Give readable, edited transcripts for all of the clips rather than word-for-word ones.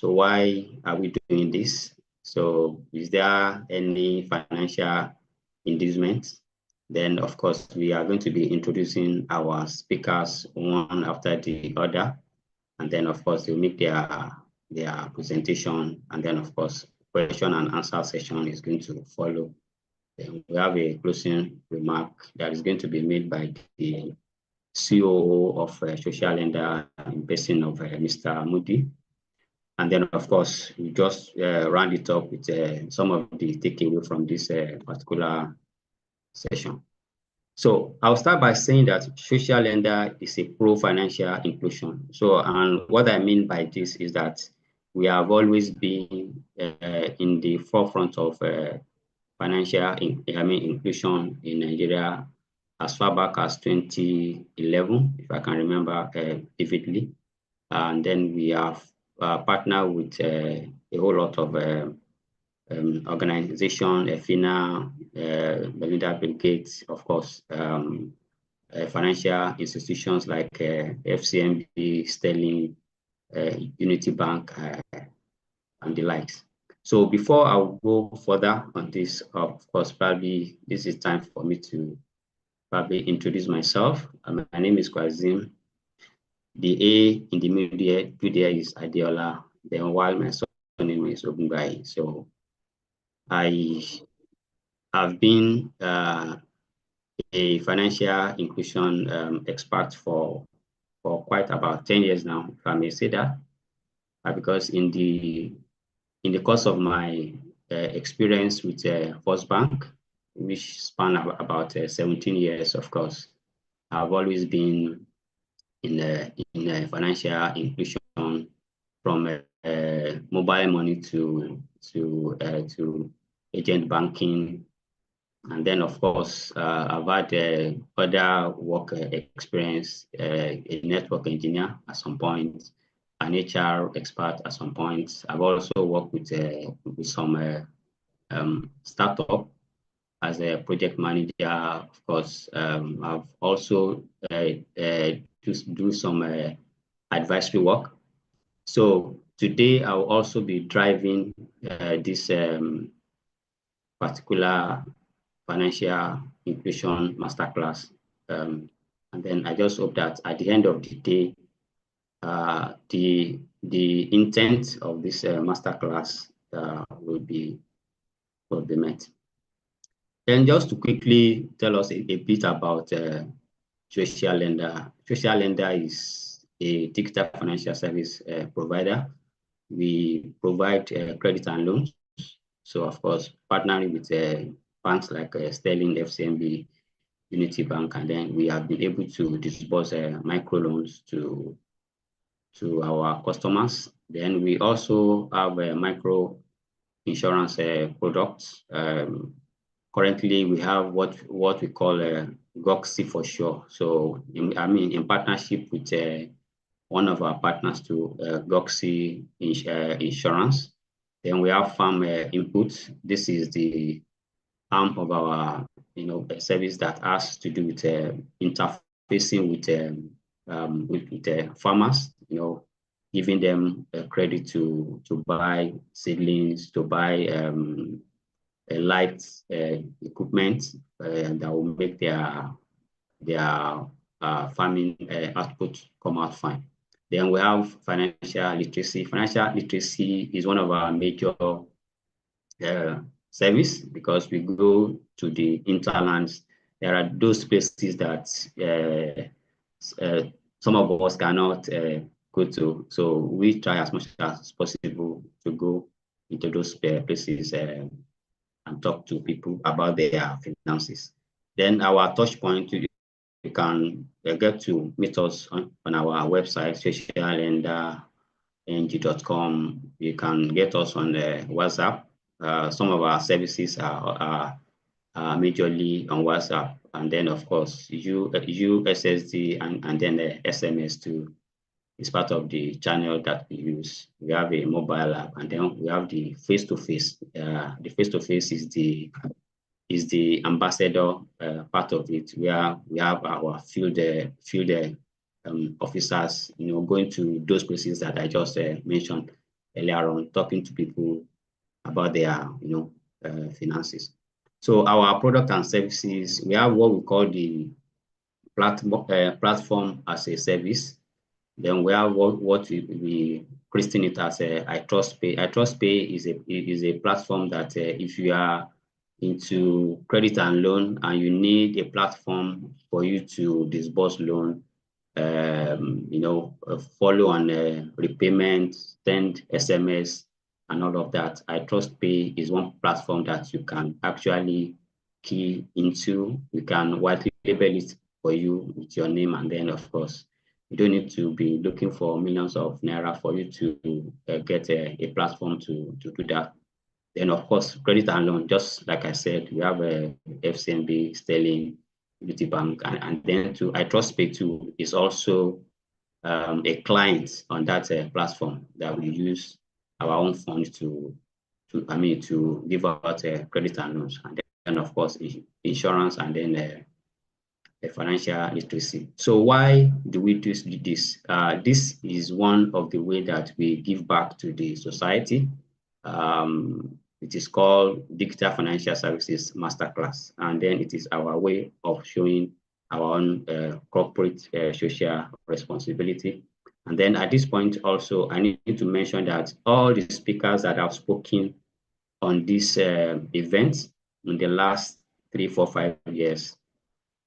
So why are we doing this? So is there any financial inducement? Then, of course, we are going to be introducing our speakers one after the other. And then, of course, they'll make their presentation. And then, of course, question and answer session is going to follow. Then we have a closing remark that is going to be made by the COO of Social Lender in person of Mr. Moody. And then, of course, we just round it up with some of the takeaway from this particular session. So I'll start by saying that Social Lender is a pro-financial inclusion. So, and what I mean by this is that we have always been in the forefront of financial inclusion in Nigeria as far back as 2011, if I can remember vividly. And then we have partnered with a whole lot of organization, FINA, Melinda Bill Gates, of course, financial institutions like FCMB, Sterling, Unity Bank, and the likes. So before I go further on this, of course, probably this is time for me to probably introduce myself. My name is Kwazim. The A in the middle is Adeola, then while my surname is Ogunbai. So I have been a financial inclusion expert for quite about 10 years now, if I may say that, because in the course of my experience with First Bank, which span about 17 years, of course, I've always been in financial inclusion from mobile money to agent banking. And then, of course, I've had other work experience, a network engineer at some point, an HR expert at some point. I've also worked with some startup as a project manager. Of course, I've also do some advisory work. So today, I will also be driving this particular financial inclusion masterclass. And then I just hope that at the end of the day, the intent of this masterclass will be met. Then just to quickly tell us a bit about Social Lender. Social Lender is a digital financial service provider. We provide credit and loans. So, of course, partnering with banks like Sterling, FCMB, Unity Bank, and then we have been able to disburse microloans to our customers. Then we also have micro insurance products. Currently, we have what we call GOXI for sure. So, in partnership with one of our partners to GOXI Insurance. Then we have Farm Inputs. This is the arm of our service that has to do with interfacing with farmers. Giving them credit to buy seedlings, to buy light equipment that will make their farming output come out fine. Then we have financial literacy. Financial literacy is one of our major service because we go to the interlands. There are those places that some of us cannot go to. So we try as much as possible to go into those places and talk to people about their finances. Then our touch point, you can get to meet us on our website, sociallenderng.com. You can get us on the WhatsApp. Some of our services are majorly on WhatsApp, and then of course USSD and then the SMS too is part of the channel that we use. We have a mobile app, and then we have the face-to-face. The face-to-face is the ambassador part of it, where we have our field officers, going to those places that I just mentioned. earlier on, talking to people about their, finances. So our product and services, we have what we call the platform as a service. Then we have what we christen it as a iTrustPay. iTrustPay is a platform that if you are into credit and loan and you need a platform for you to disburse loan, follow on repayment, send SMS, and all of that. iTrustPay is one platform that you can actually key into. We can white label it for you with your name, and then of course you don't need to be looking for millions of naira for you to get a platform to do that. Then of course credit and loan, just like I said, we have a FCMB, Sterling, Unity Bank, and then to iTrustPay too is also a client on that platform that we use our own funds to give out credit and loans, and then of course insurance, and then financial literacy. So why do we do this? This is one of the way that we give back to the society. It is called Digital Financial Services Masterclass, and then it is our way of showing our own corporate social responsibility. And then at this point also, I need to mention that all the speakers that have spoken on this event in the last 3, 4, 5 years,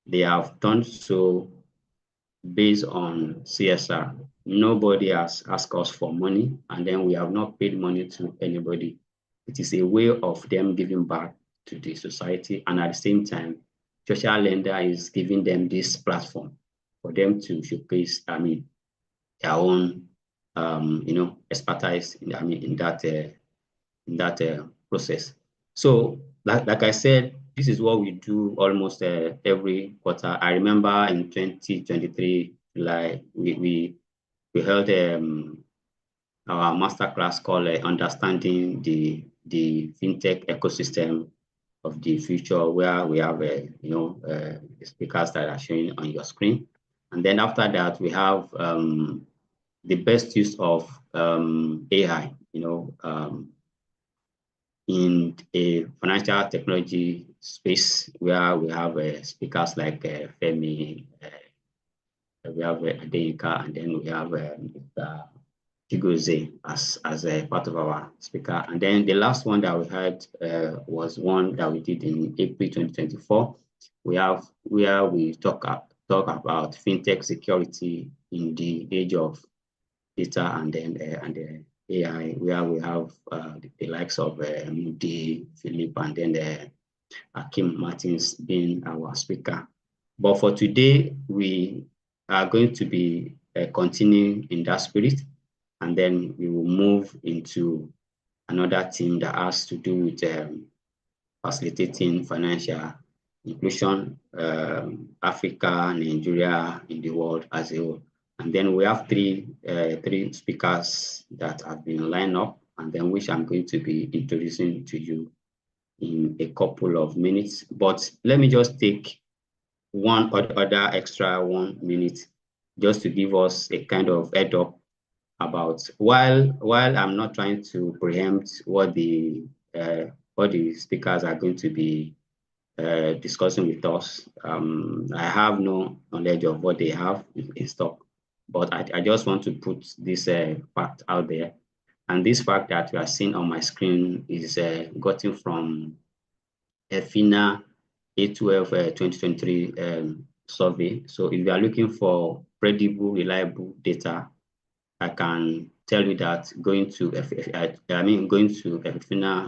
they have done so based on CSR. Nobody has asked us for money, and then we have not paid money to anybody. It is a way of them giving back to the society, and at the same time, Social Lender is giving them this platform for them to showcase, their own, expertise in that process. So, like I said, this is what we do almost every quarter. I remember in 2023, July, we held our masterclass called Understanding the FinTech Ecosystem of the Future, where we have speakers that are showing on your screen. And then after that, we have the best use of AI, in a financial technology space, where we have speakers like Femi, we have Adeyinka, and then we have Chigozie as a part of our speaker. And then the last one that we had was one that we did in April 2024. Where we talk about fintech security in the age of data and then AI, where we have the likes of Moody, Philip, and then Akim Martins being our speaker. But for today, we are going to be continuing in that spirit, and then we will move into another theme that has to do with facilitating financial inclusion, Africa, Nigeria, in the world as a whole. And then we have three speakers that have been lined up, and then which I'm going to be introducing to you in a couple of minutes. But let me just take one other extra 1 minute just to give us a kind of head up about, while I'm not trying to preempt what the speakers are going to be discussing with us. I have no knowledge of what they have in stock, but I just want to put this fact out there. And this fact that you are seeing on my screen is gotten from FINA A12 2023 survey. So if you are looking for credible, reliable data, I can tell you that going to FINA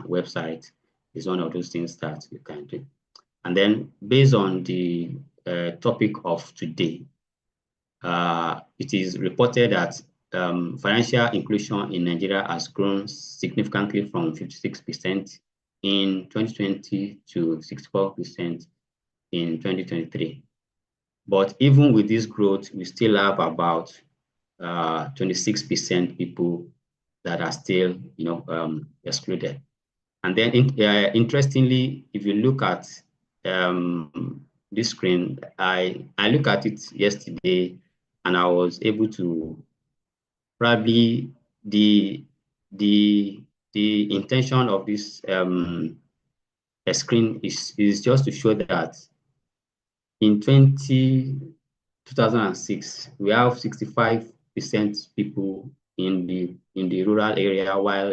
website is one of those things that you can do. And then based on the topic of today, it is reported that financial inclusion in Nigeria has grown significantly from 56% in 2020 to 64% in 2023. But even with this growth, we still have about 26% people that are still, excluded. And then, interestingly, if you look at this screen, I looked at it yesterday, and I was able to probably the the intention of this screen is just to show that in 2006 we have 65% people in the rural area, while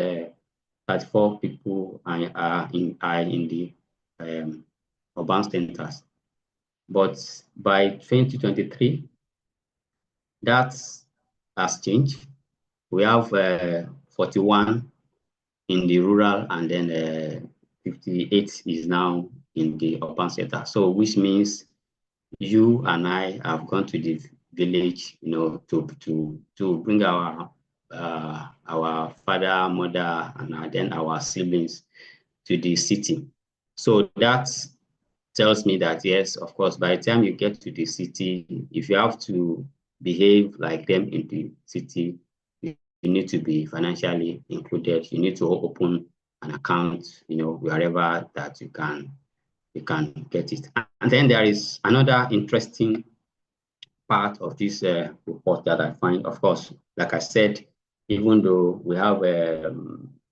34 people are in the urban centers. But by 2023, that has changed. We have 41 in the rural, and then 58 is now in the urban center. So which means you and I have gone to the village, to bring our father, mother, and then our siblings to the city. So that tells me that yes, of course, by the time you get to the city, if you have to behave like them in the city, you need to be financially included. You need to open an account, wherever that you can get it. And then there is another interesting part of this report that I find. Of course, like I said, even though we have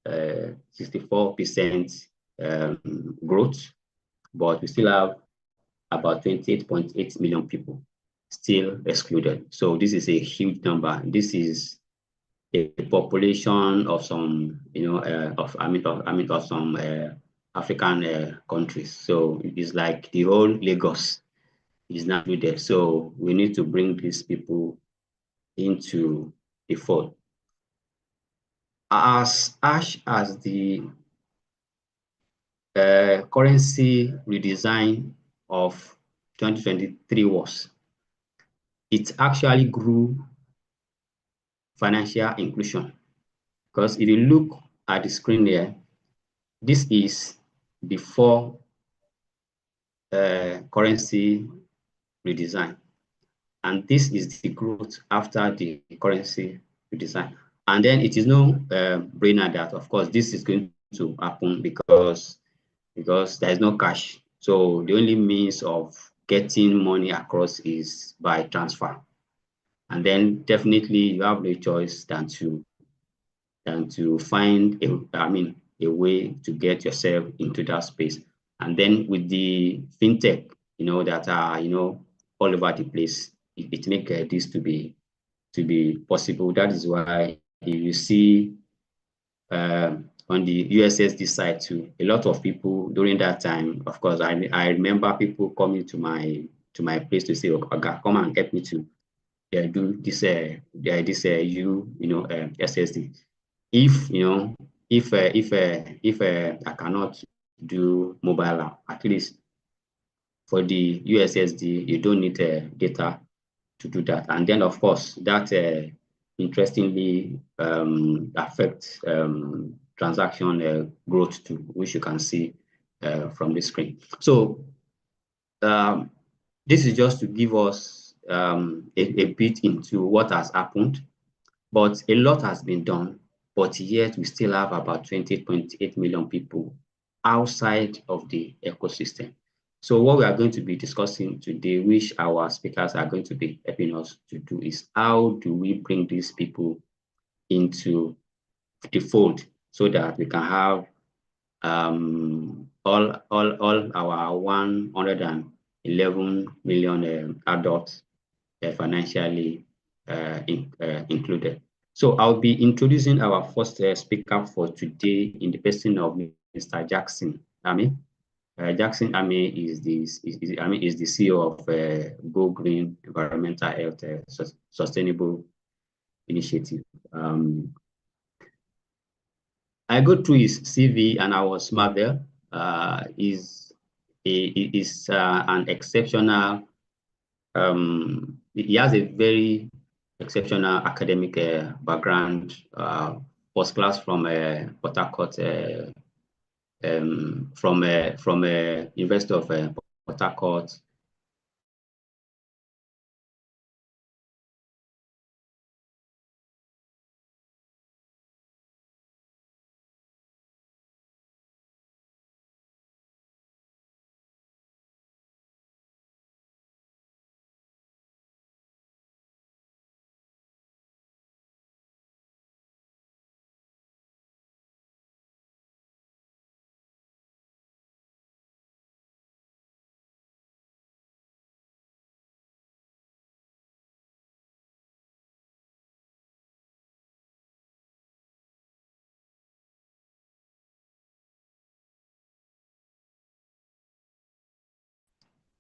64% growth, but we still have about 28.8 million people still excluded. So this is a huge number. This is a population of some, of some African countries. So it's like the whole Lagos is not included. So we need to bring these people into the fold. As harsh as the currency redesign of 2023 was, it actually grew financial inclusion. Because if you look at the screen there, this is before currency redesign. And this is the growth after the currency redesign. And then it is no brainer that, of course, this is going to happen because there is no cash. So the only means of getting money across is by transfer. And then definitely you have no choice than to find a way to get yourself into that space. And then with the fintech, that are all over the place, it makes this to be possible. That is why you see on the USSD side too, a lot of people during that time. Of course, I remember people coming to my place to say, "Okay, come and help me to do this SSD." If I cannot do mobile app, at least for the USSD, you don't need data to do that. And then, of course, that interestingly affects transaction growth too, which you can see from the screen. So this is just to give us a bit into what has happened, but a lot has been done, but yet we still have about 20.8 million people outside of the ecosystem. So what we are going to be discussing today, which our speakers are going to be helping us to do, is how do we bring these people into the fold so that we can have all our 111 million adults financially included. So I'll be introducing our first speaker for today in the person of Mr. Jackson Ame. Jackson Ame is the CEO of Go Green Environmental Health Sustainable Initiative. I go through his CV and I was marveled. Is an exceptional. He has a very exceptional academic background, first class from Port Harcourt, from University of Port Harcourt.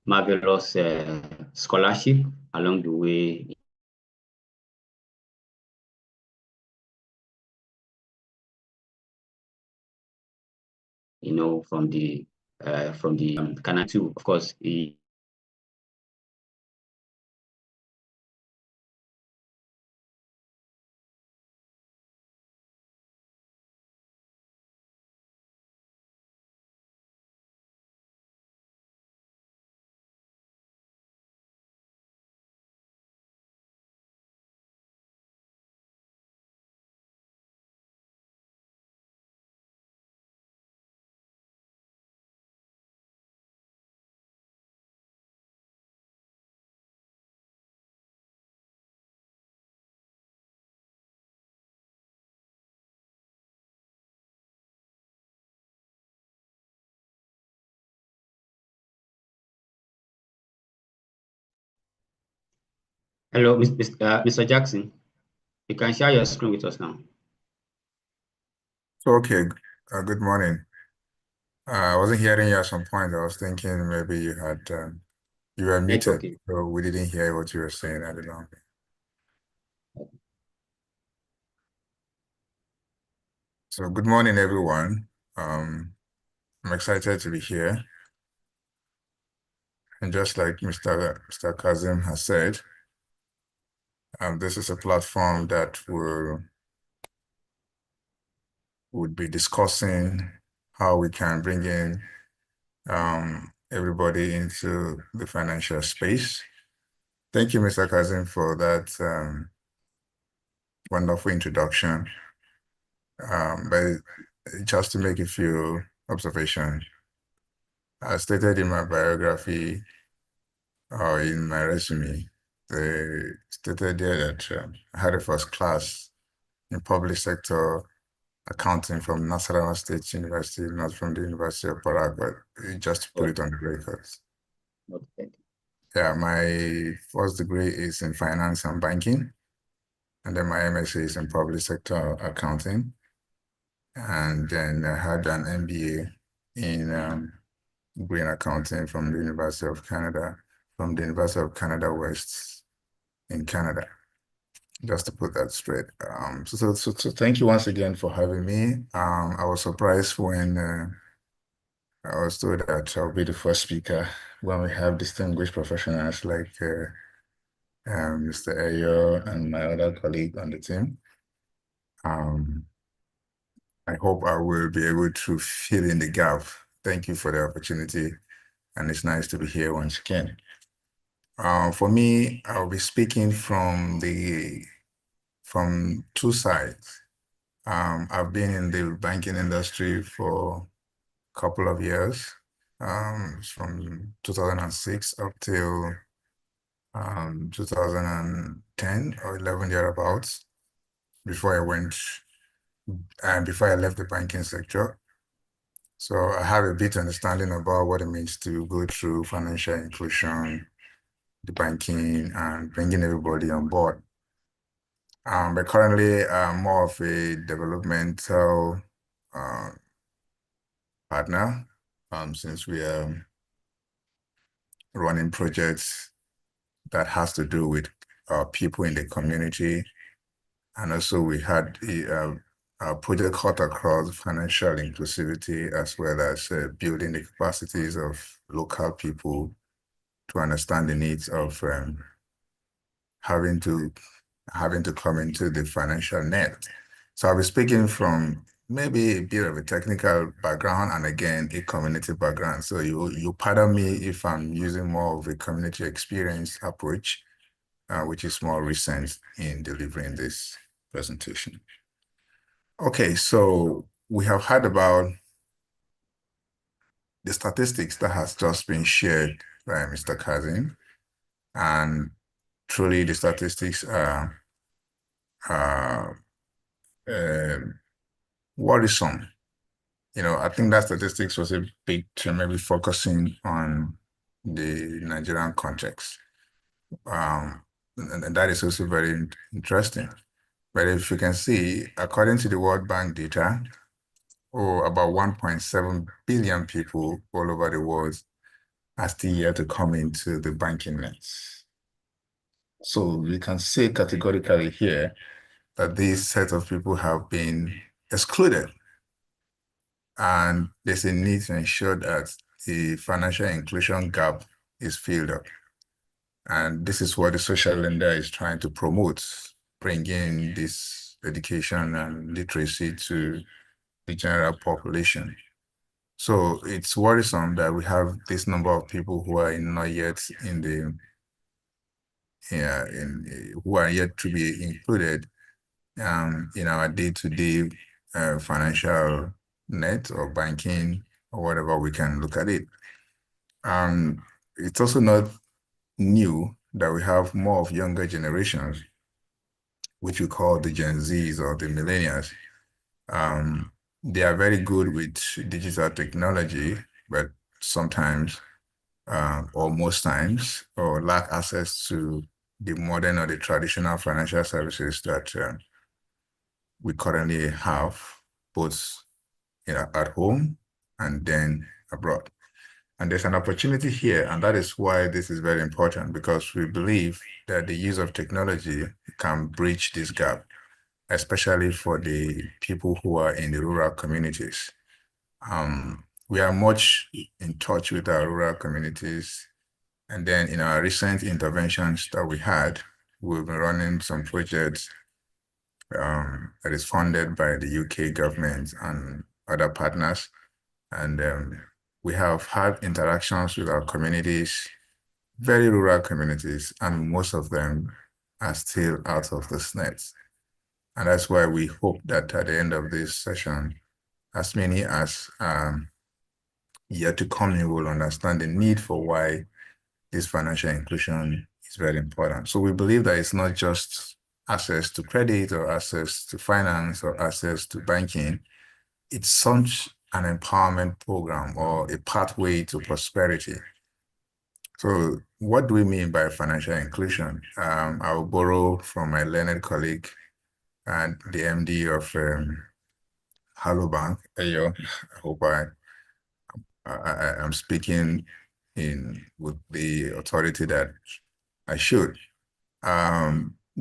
marvelous scholarship along the way. From the Canada too, of course. Hello, Mr. Jackson. You can share your screen with us now. Okay, good morning. I wasn't hearing you at some point. I was thinking maybe you were muted, Okay. so we didn't hear what you were saying. I don't know. So good morning, everyone. I'm excited to be here. And just like Mr. Kazim has said, this is a platform that would be discussing how we can bring in everybody into the financial space. Thank you, Mr. Kazim, for that wonderful introduction. But just to make a few observations, I stated in my biography or in my resume, they stated there that I had a first class in public sector accounting from Nasarawa State University, not from the University of Port Harcourt, just to put it on the records. Okay. Yeah, my first degree is in finance and banking, and then my MSc is in public sector accounting. And then I had an MBA in green accounting from the University of Canada, West in Canada, just to put that straight. So thank you once again for having me. I was surprised when I was told that I'll be the first speaker when we have distinguished professionals like Mr. Ayo and my other colleague on the team. I hope I will be able to fill in the gap. Thank you for the opportunity, and it's nice to be here once again. For me, I'll be speaking from two sides. I've been in the banking industry for a couple of years, from 2006 up till 2010 or 11 thereabouts, before I left the banking sector. So I have a bit understanding about what it means to go through financial inclusion, the banking, and bringing everybody on board. But currently, I'm more of a developmental uh, partner, since we are running projects that has to do with people in the community. And also we had a project cut across financial inclusivity, as well as building the capacities of local people to understand the needs of having to come into the financial net. So I'll be speaking from maybe a bit of a technical background and again a community background. So you pardon me if I'm using more of a community experience approach, which is more recent in delivering this presentation. Okay, so we have heard about the statistics that has just been shared by Mr. Kazim, and truly the statistics are worrisome. I think that statistics was a bit maybe focusing on the Nigerian context. And that is also very interesting. But if you can see, according to the World Bank data, about 1.7 billion people all over the world are still yet to come into the banking nets. So we can say categorically here that this set of people have been excluded. And there's a need to ensure that the financial inclusion gap is filled up. And this is what the social lender is trying to promote, bringing this education and literacy to the general population. So it's worrisome that we have this number of people who are not yet in the who are yet to be included in our day-to-day financial net or banking or whatever we can look at it. It's also not new that we have more of younger generations, which we call the Gen Zs or the millennials. They are very good with digital technology, but sometimes or most times, or lack access to the modern or the traditional financial services that we currently have, both at home and then abroad. And there's an opportunity here, and that is why this is very important, because we believe that the use of technology can bridge this gap, especially for the people who are in the rural communities. We are much in touch with our rural communities. And then in our recent interventions that we had, we've been running some projects that is funded by the UK government and other partners. And we have had interactions with our communities, very rural communities, and most of them are still out of this net. And that's why we hope that at the end of this session, as many as yet to come in will understand the need for why this financial inclusion is very important. So we believe that it's not just access to credit or access to finance or access to banking. It's such an empowerment program or a pathway to prosperity. So what do we mean by financial inclusion? I will borrow from my learned colleague and the MD of Hello Bank, Ayo. I hope I'm speaking with the authority that I should.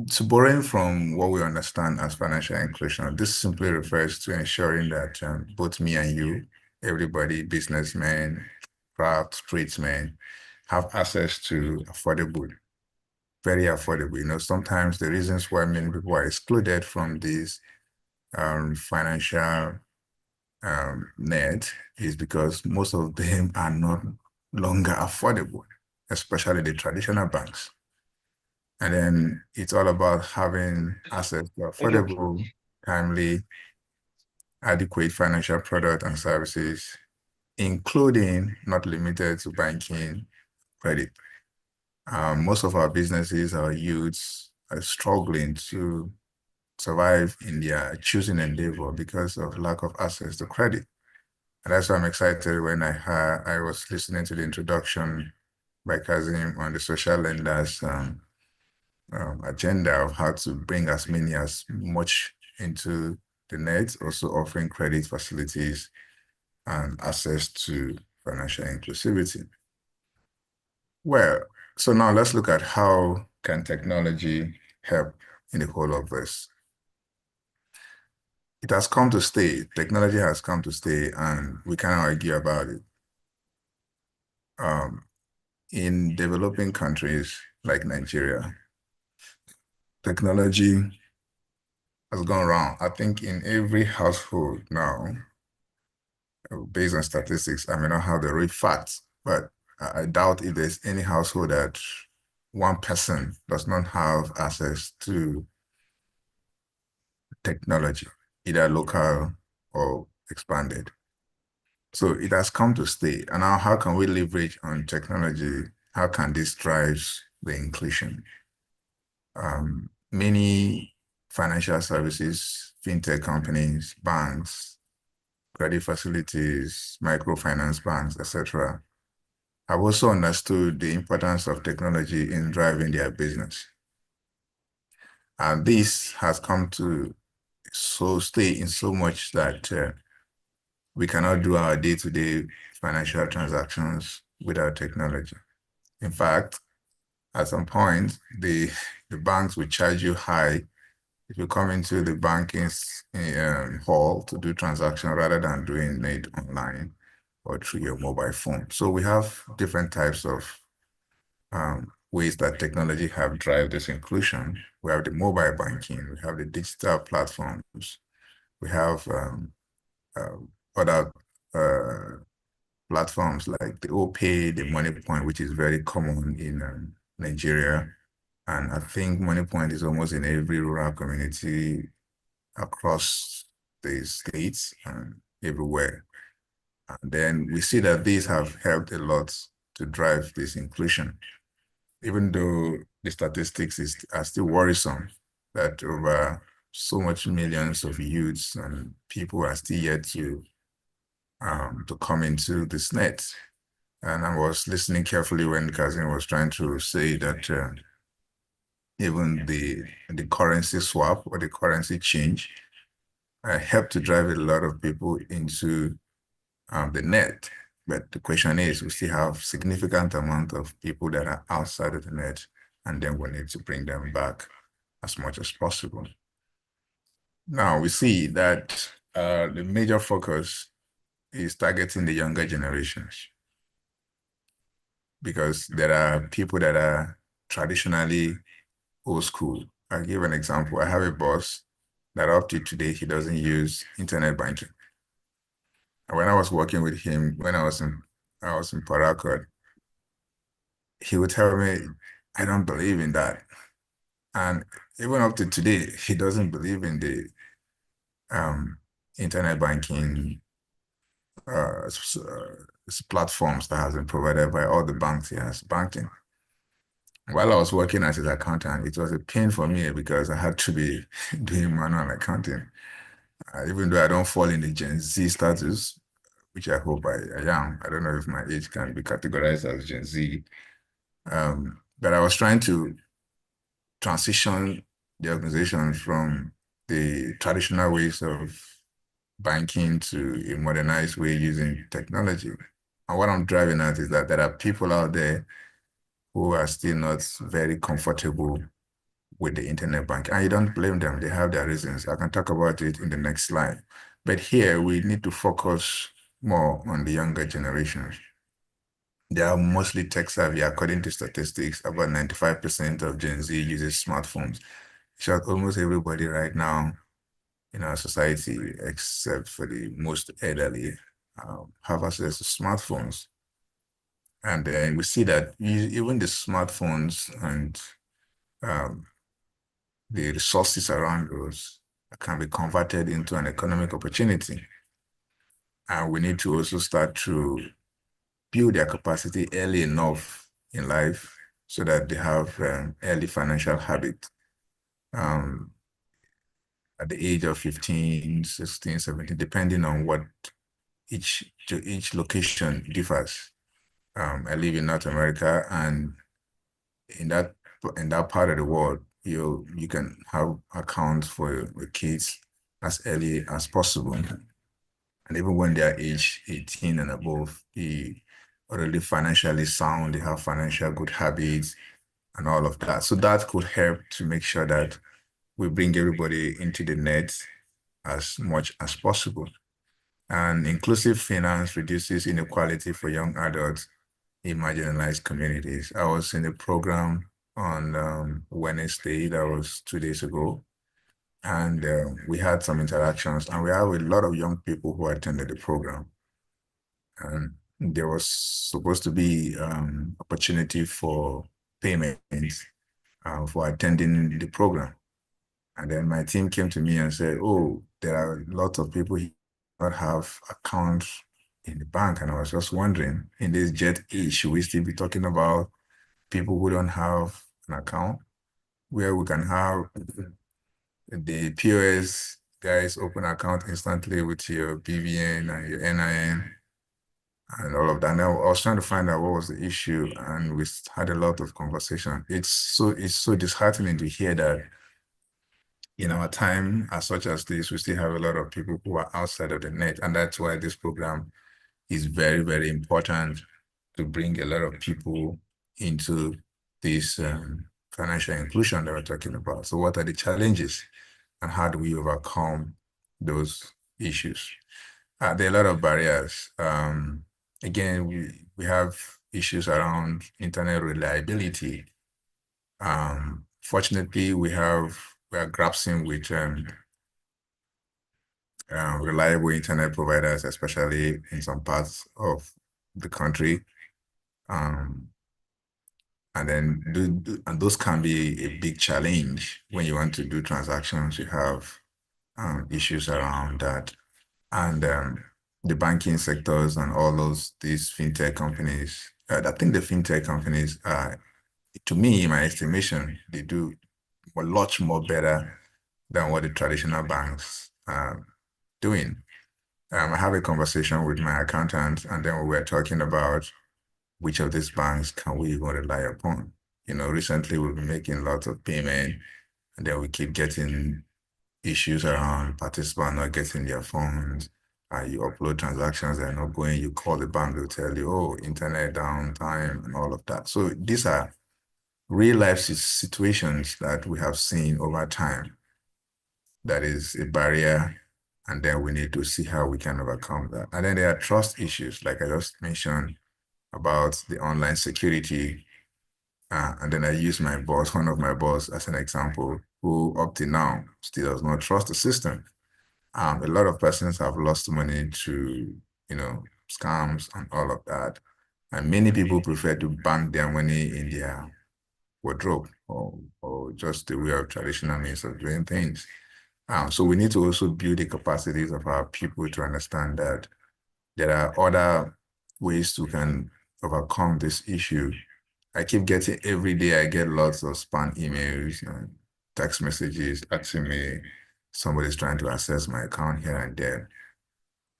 So borrowing from what we understand as financial inclusion, this simply refers to ensuring that both me and you, everybody, businessmen, craft, tradesmen, have access to affordable, very affordable. Sometimes the reasons why many people are excluded from these financial net is because most of them are not longer affordable, especially the traditional banks. And then it's all about having access to affordable, timely, adequate financial product and services, including not limited to banking, credit. Most of our businesses, our youths are struggling to survive in their choosing endeavor because of lack of access to credit. And that's why I'm excited when I was listening to the introduction by Kazim on the social lenders agenda of how to bring as much into the net, also offering credit facilities and access to financial inclusivity. Well, so now let's look at how can technology help in the whole of this. It has come to stay. Technology has come to stay, and we cannot argue about it. In developing countries like Nigeria, technology has gone wrong. I think in every household now, based on statistics, I may not have the real facts, but I doubt if there's any household that one person does not have access to technology, either local or expanded. So it has come to stay. And now how can we leverage on technology? How can this drive the inclusion? Many financial services, fintech companies, banks, credit facilities, microfinance banks, etc., have also understood the importance of technology in driving their business. And this has come to stay in so much that we cannot do our day-to-day financial transactions without technology. In fact, at some point, the banks will charge you high if you come into the banking hall to do transaction rather than doing it online or through your mobile phone. So we have different types of ways that technology have driven this inclusion. We have the mobile banking, we have the digital platforms, we have other platforms like the OPay, the MoneyPoint, which is very common in Nigeria. And I think MoneyPoint is almost in every rural community across the states and everywhere. And then we see that these have helped a lot to drive this inclusion, even though the statistics are still worrisome that over so much millions of youths and people are still yet to come into this net. And I was listening carefully when Kazim was trying to say that even the currency swap or the currency change helped to drive a lot of people into the net. But the question is, we still have significant amount of people that are outside of the net, and then we need to bring them back as much as possible. Now we see that the major focus is targeting the younger generations, because there are people that are traditionally old school. I'll give an example. I have a boss that up to today, he doesn't use internet banking. And when I was working with him, when I was in Port Harcourt, he would tell me, I don't believe in that. And even up to today, he doesn't believe in the internet banking platforms that has been provided by all the banks he has banking. While I was working as his accountant, it was a pain for me because I had to be doing manual accounting. Even though I don't fall in the Gen Z status, which I hope I am. I don't know if my age can be categorized as Gen Z. But I was trying to transition the organization from the traditional ways of banking to a modernized way using technology. And what I'm driving at is that there are people out there who are still not very comfortable with the internet bank. And you don't blame them, they have their reasons. I can talk about it in the next slide. But here we need to focus more on the younger generations. They are mostly tech savvy. According to statistics, about 95% of Gen Z uses smartphones. So almost everybody right now in our society, except for the most elderly, have access to smartphones. And then we see that even the smartphones and the resources around us can be converted into an economic opportunity. And we need to also start to build their capacity early enough in life so that they have early financial habit. At the age of 15, 16, 17, depending on what each location differs. I live in North America, and in that part of the world, you can have accounts for your kids as early as possible. And even when they are age 18 and above, they already financially sound, they have financial good habits and all of that. So that could help to make sure that we bring everybody into the net as much as possible. And inclusive finance reduces inequality for young adults in marginalized communities. I was in a program on Wednesday, that was 2 days ago, and we had some interactions, and we have a lot of young people who attended the program. And there was supposed to be opportunity for payments for attending the program. And then my team came to me and said, oh, there are lots of people who don't have accounts in the bank. And I was just wondering, in this jet age, should we still be talking about people who don't have an account, where we can have the POS guys open account instantly with your BVN and your NIN and all of that. Now I was trying to find out what was the issue, and we had a lot of conversation. It's so disheartening to hear that in our time as such as this, we still have a lot of people who are outside of the net, and that's why this program is very, very important to bring a lot of people into this financial inclusion that we're talking about. So what are the challenges and how do we overcome those issues? There are a lot of barriers. Again, we have issues around internet reliability. Fortunately, we are grappling with reliable internet providers, especially in some parts of the country. And those can be a big challenge when you want to do transactions. You have issues around that. And the banking sectors and all these fintech companies, I think the fintech companies, to me, in my estimation, they do a lot more better than what the traditional banks are doing. I have a conversation with my accountant, and then we were talking about which of these banks can we even rely upon. Recently we've been making lots of payment, and then we keep getting issues around participants not getting their funds. You upload transactions, they're not going, you call the bank, they'll tell you, oh, internet downtime and all of that. So these are real life situations that we have seen over time. That is a barrier, and then we need to see how we can overcome that. And then there are trust issues, like I just mentioned about the online security. And then I use one of my boss as an example, who up to now still does not trust the system. A lot of persons have lost money to, scams and all of that. And many people prefer to bank their money in their wardrobe or just the way of traditional means of doing things. So we need to also build the capacities of our people to understand that there are other ways to can overcome this issue. Every day I get lots of spam emails and text messages asking me somebody's trying to access my account here and there.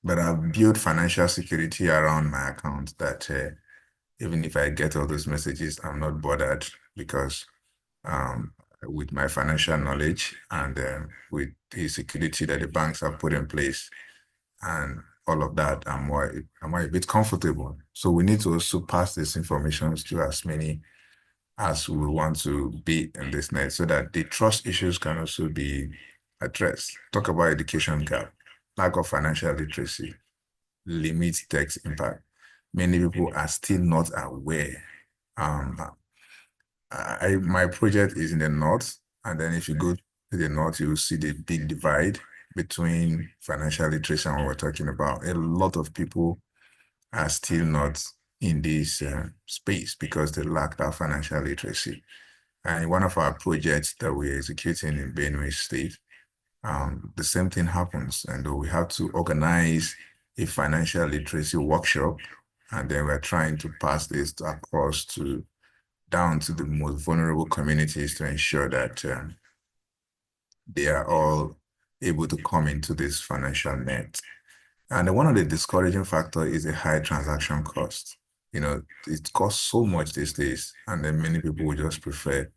But I've built financial security around my account that even if I get all those messages, I'm not bothered because with my financial knowledge and with the security that the banks have put in place and all of that, I'm a bit comfortable. So we need to also pass this information to as many as we want to be in this net so that the trust issues can also be addressed. Talk about education gap, lack of financial literacy, limit tax impact. Many people are still not aware. My project is in the north, and then if you go to the north, you will see the big divide between financial literacy and what we're talking about. A lot of people are still not in this space because they lack that financial literacy. And one of our projects that we're executing in Benue State, the same thing happens. And we have to organize a financial literacy workshop, and then we're trying to pass this across down to the most vulnerable communities to ensure that they are all able to come into this financial net. And one of the discouraging factors is a high transaction cost. It costs so much these days, and then many people will just prefer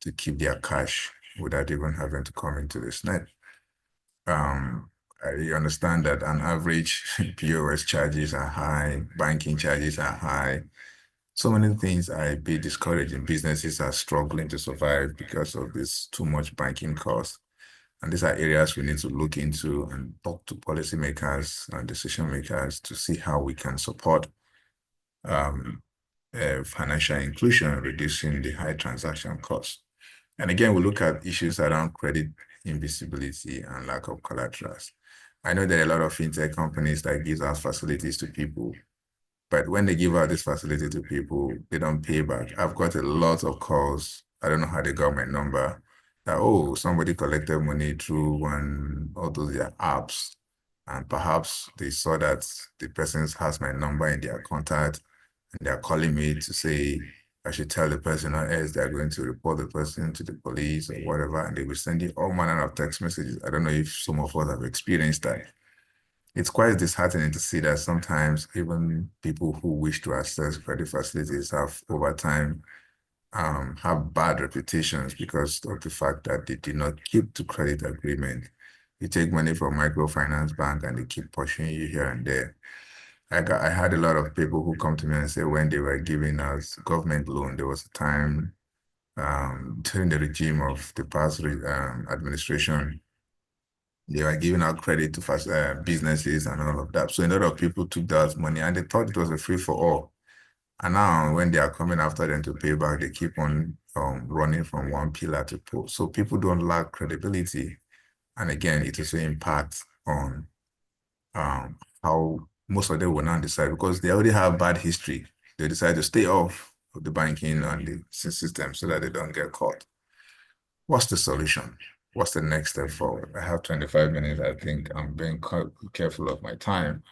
to keep their cash without even having to come into this net. I understand that on average, POS charges are high, banking charges are high. So many things are a bit discouraging. Businesses are struggling to survive because of this too much banking cost. And these are areas we need to look into and talk to policymakers and decision makers to see how we can support financial inclusion, reducing the high transaction costs. And again, we look at issues around credit invisibility and lack of collaterals. I know there are a lot of fintech companies that give out facilities to people, but when they give out this facility to people, they don't pay back. I've got a lot of calls. I don't know how they got my number. That, oh, somebody collected money through all those their apps, and perhaps they saw that the person has my number in their contact, and they're calling me to say I should tell the person, or else they're going to report the person to the police or whatever, and they will send you all manner of text messages. I don't know if some of us have experienced that. It's quite disheartening to see that sometimes even people who wish to access credit facilities have over time have bad reputations because of the fact that they did not keep to credit agreement. You take money from microfinance bank and they keep pushing you here and there. I had a lot of people who come to me and say when they were giving us government loan, there was a time during the regime of the past administration, they were giving out credit to businesses and all of that. So a lot of people took that money and they thought it was a free for all. And now when they are coming after them to pay back, they keep on running from one pillar to post. So people don't lack credibility. And again, it also impacts on how most of them will now decide because they already have bad history. They decide to stay off of the banking and the system so that they don't get caught. What's the solution? What's the next step forward? I have 25 minutes. I think I'm being careful of my time.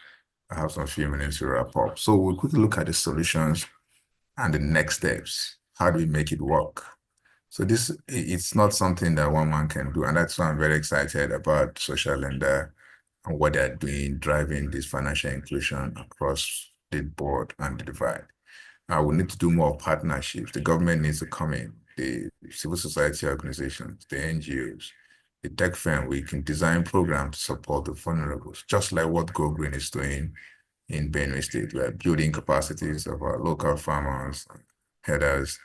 I have some few minutes to wrap up. So we'll quickly look at the solutions and the next steps. How do we make it work? So it's not something that one man can do. And that's why I'm very excited about Social Lender and what they're doing, driving this financial inclusion across the board and the divide. We need to do more partnerships. The government needs to come in, the civil society organizations, the NGOs, the tech firm. We can design programs to support the vulnerables, just like what Go Green is doing in Benue State. We're building capacities of our local farmers, headers,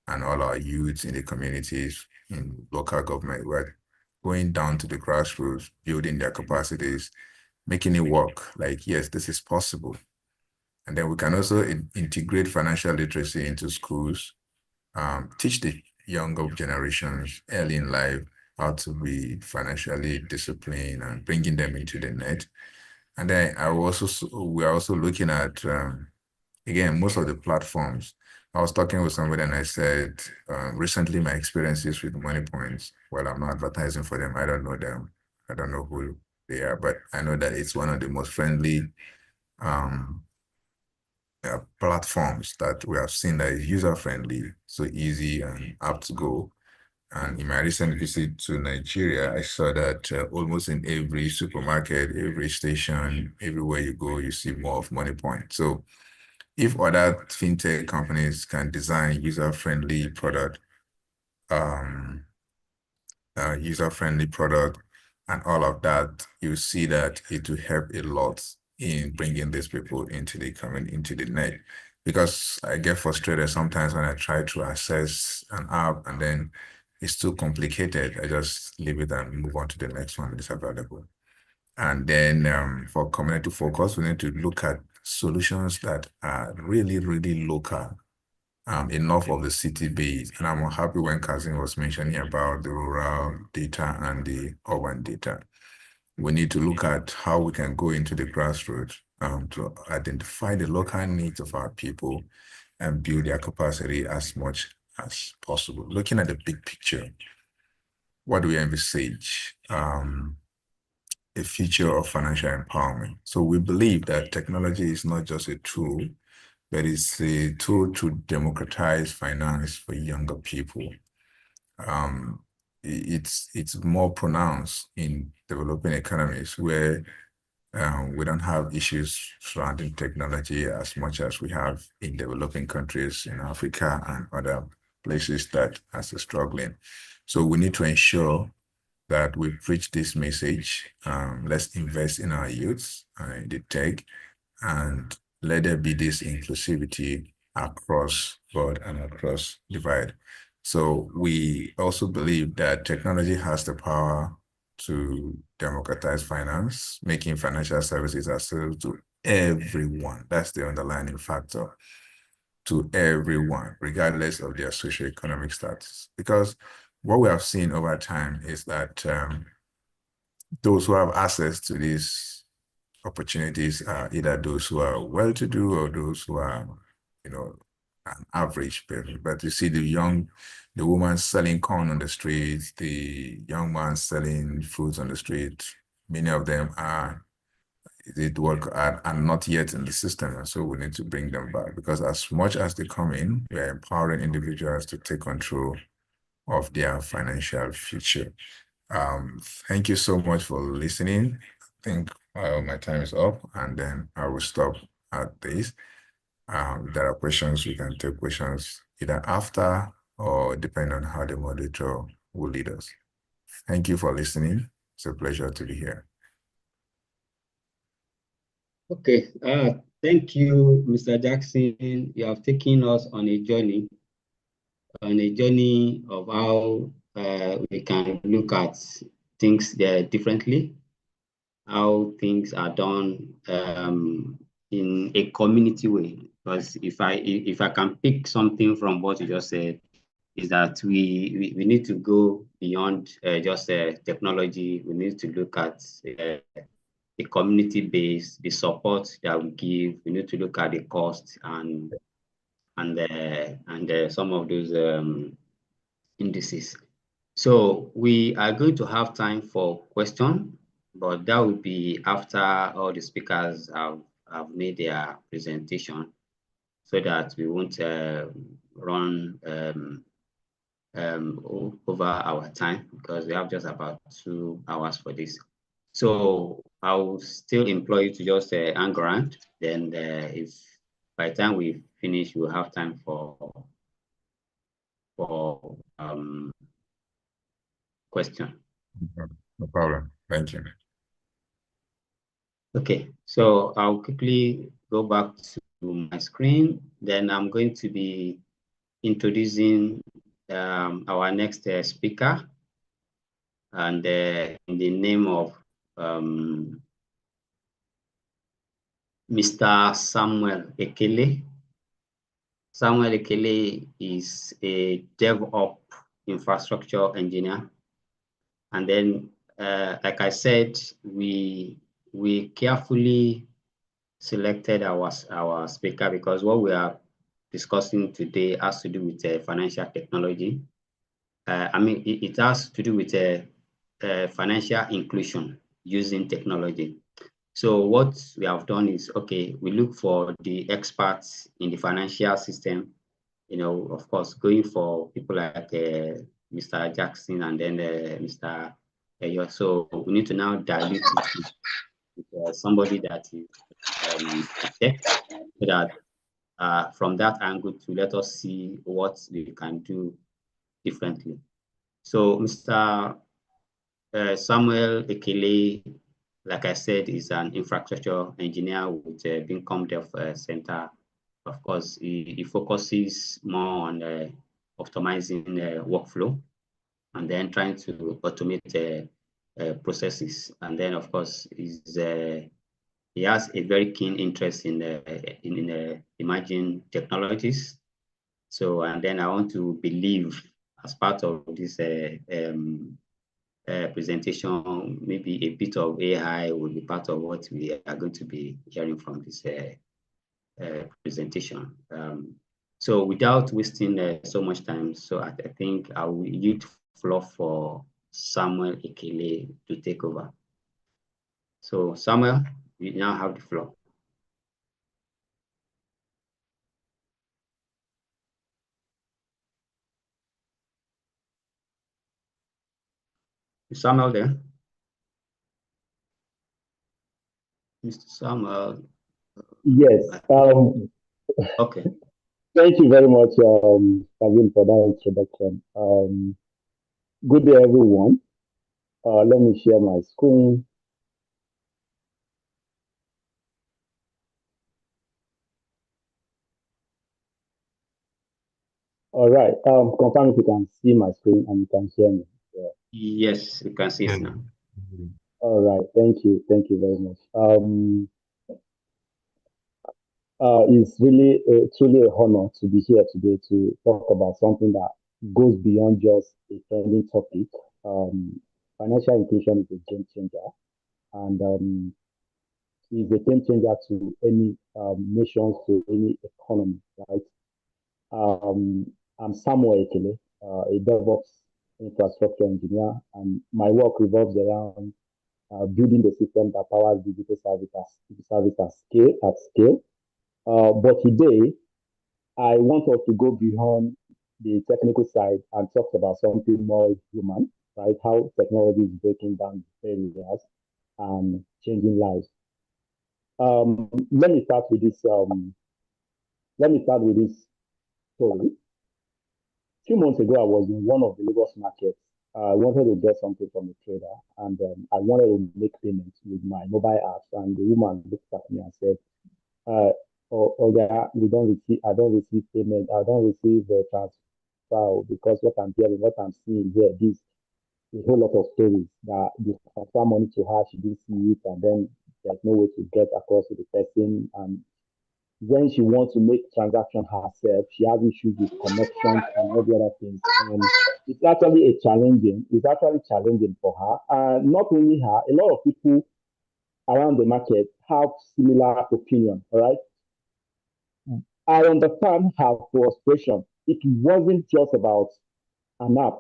and all our youths in the communities, in local government. We're going down to the grassroots, building their capacities, making it work. Like, yes, this is possible. And then we can also integrate financial literacy into schools, teach the younger generations early in life how to be financially disciplined and bringing them into the net. And then we are also looking at, again, most of the platforms. I was talking with somebody and I said, recently my experiences with MoneyPoints, well, I'm not advertising for them. I don't know them. I don't know who they are, but I know that it's one of the most friendly platforms that we have seen that is user-friendly, so easy and apt to go. And in my recent visit to Nigeria, I saw that almost in every supermarket, every station, everywhere you go, you see more of MoneyPoint. So if other fintech companies can design user-friendly product and all of that, you see that it will help a lot in bringing these people into the net. Because I get frustrated sometimes when I try to access an app and then it's too complicated. I just leave it and move on to the next one that is available. And then for community focus, we need to look at solutions that are really, really local, enough of the city base. And I'm happy when Kazim was mentioning about the rural data and the urban data. We need to look at how we can go into the grassroots to identify the local needs of our people and build their capacity as much as possible. Looking at the big picture, what do we envisage? A future of financial empowerment. So we believe that technology is not just a tool, but it's a tool to democratize finance for younger people. It's more pronounced in developing economies where we don't have issues surrounding technology as much as we have in developing countries in Africa and other places that are still struggling. So we need to ensure that we preach this message. Let's invest in our youths, in the tech, and let there be this inclusivity across board and across divide. So we also believe that technology has the power to democratize finance, making financial services accessible to everyone. That's the underlying factor, to everyone, regardless of their socioeconomic status. Because what we have seen over time is that those who have access to these opportunities are either those who are well-to-do or those who are, an average person. But you see the woman selling corn on the streets, the young man selling fruits on the street, many of them are not yet in the system. And so we need to bring them back because as much as they come in, we are empowering individuals to take control of their financial future. Thank you so much for listening. I think my time is up and then I will stop at this. If there are questions, we can take questions either after or depending on how the moderator will lead us. Thank you for listening. It's a pleasure to be here. Okay, Thank you, Mr. Jackson. You have taken us on a journey of how we can look at things there differently, how things are done in a community way. Because if I can pick something from what you just said, is that we need to go beyond just technology. We need to look at the community base, the support that we give. We need to look at the cost and some of those indices. So we are going to have time for question, but that will be after all the speakers have made their presentation, so that we won't run over our time, because we have just about 2 hours for this. So I'll still employ you to just hang around. Then if by the time we finish, we'll have time for question. No problem. Thank you. Okay, so I'll quickly go back to my screen. Then I'm going to be introducing our next speaker, and in the name of Mr. Samuel Ekele. Samuel Ekele is a DevOps infrastructure engineer. And then, like I said, we carefully selected our speaker because what we are discussing today has to do with financial technology. I mean, it has to do with financial inclusion using technology. So what we have done is, okay, we look for the experts in the financial system, you know, of course, going for people like Mr. Jackson and then Mr. Eyo. So we need to now dilute it with somebody that is tech, so that from that angle to let us see what we can do differently. So Mr. Samuel Ekele, like I said, is an infrastructure engineer with Bincom Dev Center. Of course, he focuses more on optimizing workflow and then trying to automate processes. And then, of course, he has a very keen interest in emerging technologies. So, and then I want to believe, as part of this presentation, maybe a bit of AI will be part of what we are going to be hearing from this presentation. So without wasting so much time, so I think I will yield the floor for Samuel Ekele to take over. So Samuel, you now have the floor. Is Samuel there? Mr. Samuel. Yes. Okay. Thank you very much, Kevin, for that introduction. Good day, everyone. Let me share my screen. All right. Confirm if you can see my screen and you can hear me. Yeah. Yes, you can see it now. All right. Thank you. Thank you very much. It's really truly an honor to be here today to talk about something that goes beyond just a trending topic. Financial inclusion is a game changer, and is a game changer to any nations, to any economy, right? I'm Samuel Ekele, a DevOps infrastructure engineer, and my work revolves around building the system that powers digital service at scale. But today, I want us to go beyond the technical side and talk about something more human, right? How technology is breaking down barriers and changing lives. Let me start with this. Let me start with this story. A few months ago, I was in one of the Lagos markets. I wanted to get something from a trader, and I wanted to make payments with my mobile apps. And the woman looked at me and said, or we don't receive, I don't receive payment, I don't receive the transfer because what I'm hearing, what I'm seeing here, this a whole lot of stories that you transfer money to her, she didn't see it, and then there's no way to get across to the person. And when she wants to make transaction herself, she has issues with connections and all the other things. And it's actually challenging for her. And not only her, a lot of people around the market have similar opinion. All right. I understand her frustration. It wasn't just about an app,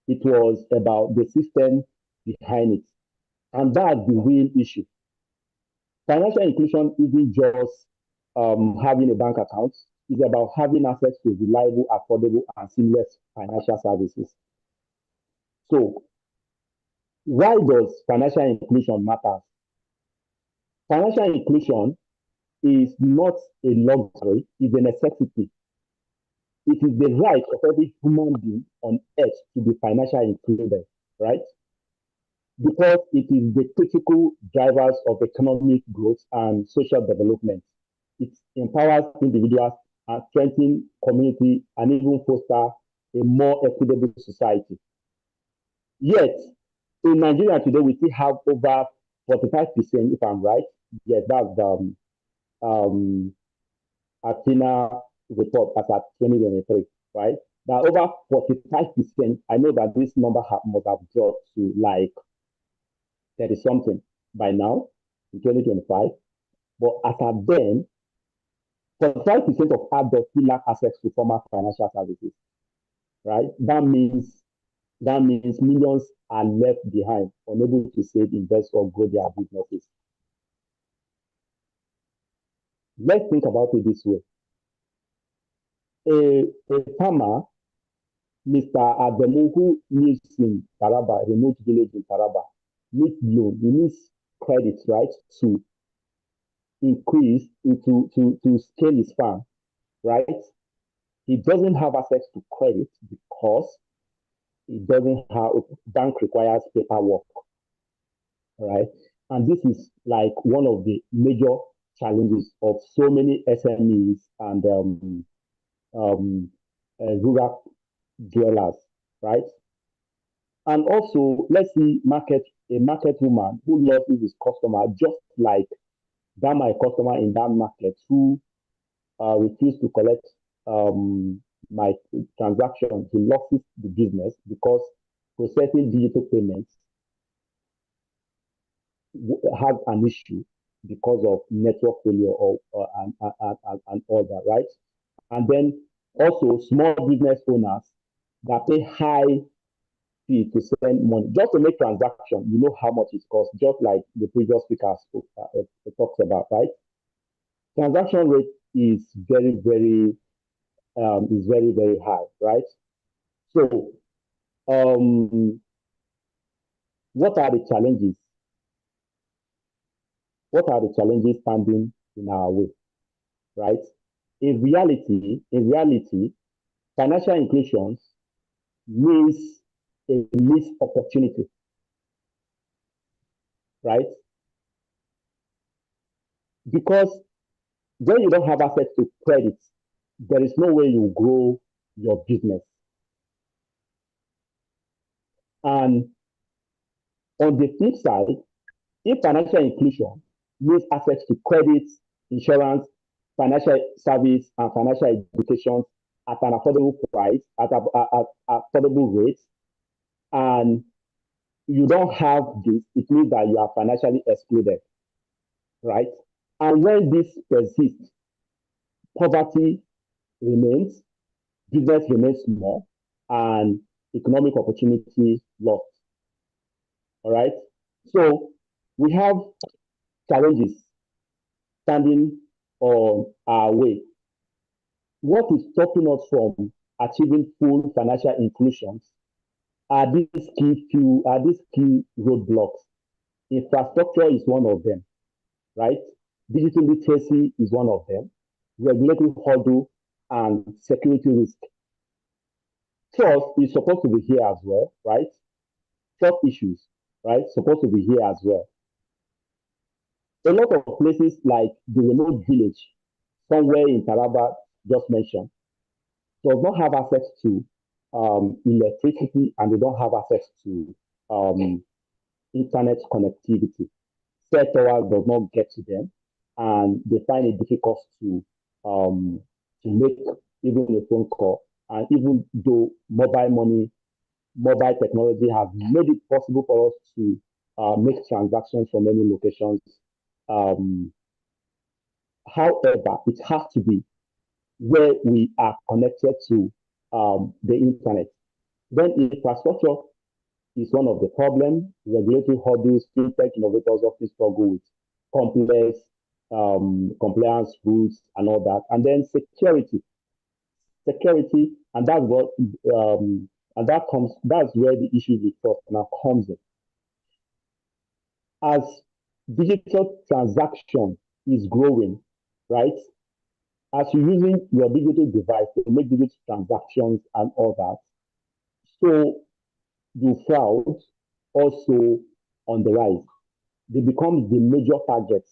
it was about the system behind it. And that's the real issue. Financial inclusion isn't just having a bank account, it's about having access to reliable, affordable, and seamless financial services. So, why does financial inclusion matter? Financial inclusion is not a luxury, it's a necessity. It is the right of every human being on earth to be financially included, right? Because it is the critical drivers of economic growth and social development. It empowers individuals and strengthens community and even foster a more equitable society. Yet, in Nigeria today, we still have over 45%, if I'm right. Yes, that's the Athena report as at 2023, right? Now, over 45%, I know that this number must have dropped to like 30 something by now in 2025. But as at then, 45% of adults still lack access to formal financial services, right? That means millions are left behind, unable to save, invest, or grow their businesses. Let's think about it this way. A farmer, Mr. Ademu, who lives in Taraba, a remote village in Taraba, needs loan, he needs credit, right, to increase, to scale his farm, right? He doesn't have access to credit because he doesn't have, bank requires paperwork, right? And this is like one of the major challenges of so many SMEs and rural dwellers, right? And also, let's see, a market woman who loves his customer, just like that my customer in that market who refused to collect my transaction, he loses the business because processing digital payments has an issue because of network failure and all that, right? And then also small business owners that pay high fee to send money just to make transaction. You know how much it costs, just like the previous speaker talks about, right? Transaction rate is very, very high, right? So, what are the challenges? What are the challenges standing in our way, right? In reality, financial inclusion means a missed opportunity, right? Because when you don't have access to credit, there is no way you grow your business. And on the flip side, if financial inclusion means access to credit, insurance, financial service, and financial education at an affordable price, at affordable rates, and you don't have this, it means that you are financially excluded, right? And when this persists, poverty remains, business remains small, and economic opportunity lost. All right. So we have challenges standing on our way. What is stopping us from achieving full financial inclusion are these key roadblocks. Infrastructure is one of them, right? Digital literacy is one of them. Regulatory hurdle and security risk. Trust is supposed to be here as well, right? Trust issues, right? Supposed to be here as well. A lot of places like the remote village, somewhere in Taraba, just mentioned, does not have access to electricity, and they don't have access to internet connectivity. Cell towers does not get to them, and they find it difficult to make even a phone call. And even though mobile technology has made it possible for us to make transactions from any locations, um, however, it has to be where we are connected to the internet. Then infrastructure is one of the problems. Regulatory hurdles, fintech innovators often struggle with complex compliance rules and all that. And then security, and that's what that's where the issue with trust now comes in. As digital transaction is growing, right? As you're using your digital device to make digital transactions and all that, so the fraud also on the rise. They become the major target,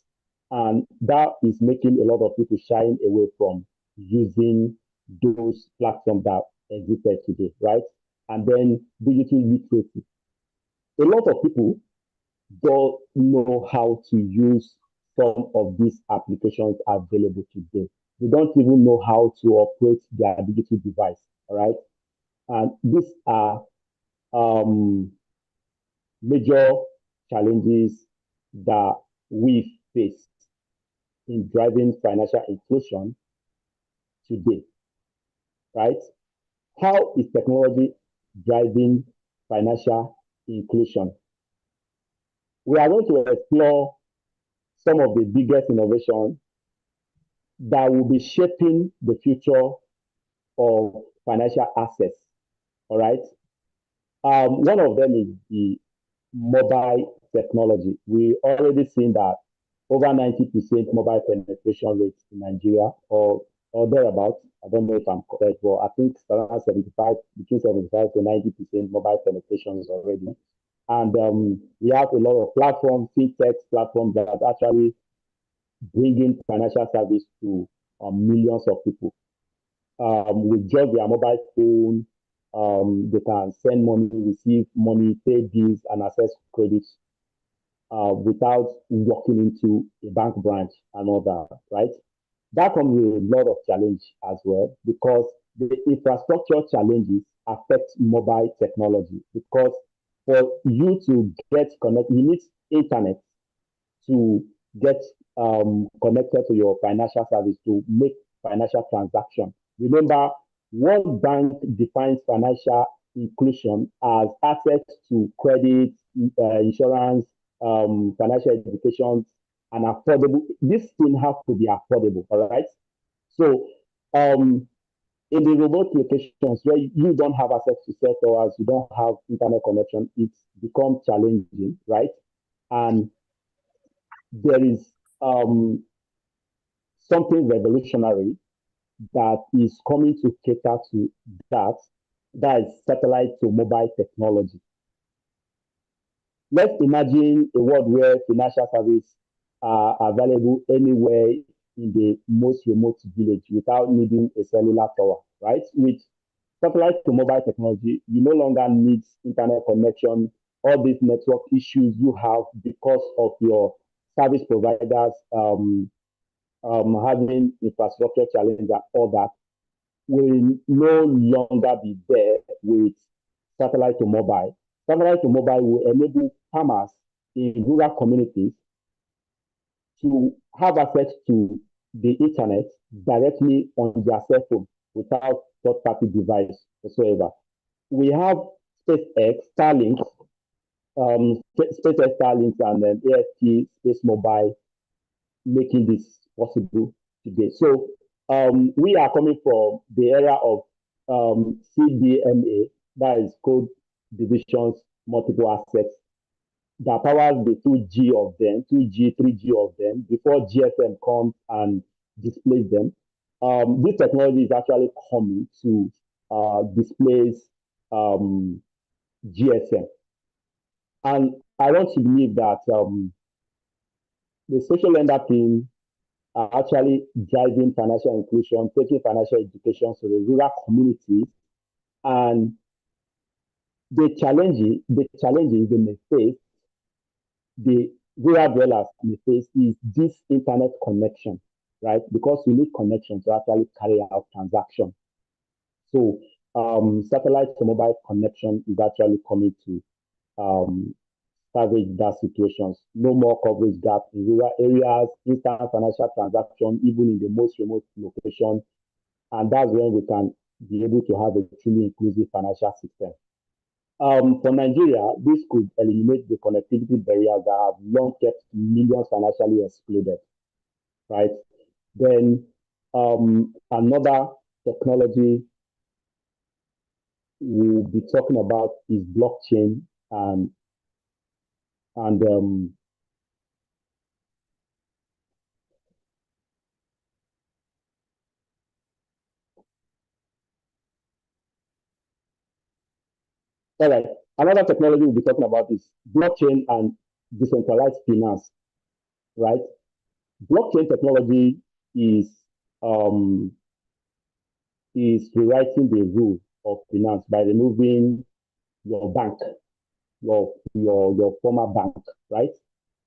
and that is making a lot of people shying away from using those platforms that existed today, right? And then digital literacy. A lot of people don't know how to use some of these applications available today. They don't even know how to operate their digital device, all right? And these are major challenges that we face in driving financial inclusion today, right? How is technology driving financial inclusion? We are going to explore some of the biggest innovations that will be shaping the future of financial access, all right? One of them is the mobile technology. We already seen that over 90% mobile penetration rate in Nigeria, or thereabouts. I don't know if I'm correct, but I think it's around 75, between 75 to 90% mobile penetration is already. And we have a lot of platforms, fintech platforms that are actually bringing financial service to millions of people. With just their mobile phone, they can send money, receive money, pay bills, and access credits without walking into a bank branch and all that, right? That comes with a lot of challenge as well, because the infrastructure challenges affect mobile technology. Because for you to get connected, you need internet to get connected to your financial service to make financial transaction. Remember, World Bank defines financial inclusion as access to credit, insurance, financial education, and affordable. This thing has to be affordable, all right? So, in the remote locations where you don't have access to cell towers, you don't have internet connection, it's become challenging, right? And there is something revolutionary that is coming to cater to that. That is satellite to mobile technology. Let's imagine a world where financial services are available anywhere in the most remote village without needing a cellular tower, right? With satellite to mobile technology, you no longer need internet connection, all these network issues you have because of your service providers having infrastructure challenges and all that will no longer be there with satellite to mobile. Satellite to mobile will enable farmers in rural communities to have access to the internet directly on their cell phone without third-party device whatsoever. We have SpaceX, Starlink, SpaceX, Starlink, and then AST Space Mobile making this possible today. So we are coming from the era of CDMA, that is Code Divisions Multiple Access, that powers the 2G of them, 2G, 3G of them, before GSM comes and displays them. This technology is actually coming to displace GSM. And I want to believe that the social lender team are actually driving financial inclusion, taking financial education to the rural communities, and the challenges they may face, the rural dwellers may face, is this internet connection, right? Because you need connection to actually carry out transactions. So satellite to mobile connection is actually coming to salvage that situations. No more coverage gap in rural areas, instant financial transaction, even in the most remote location. And that's when we can be able to have a truly inclusive financial system. For Nigeria, this could eliminate the connectivity barriers that have long kept millions financially excluded, right? Then another technology we'll be talking about is blockchain and all right. Another technology we'll be talking about is blockchain and decentralized finance, right? Blockchain technology is um, rewriting the rule of finance by removing your bank, your former bank, right,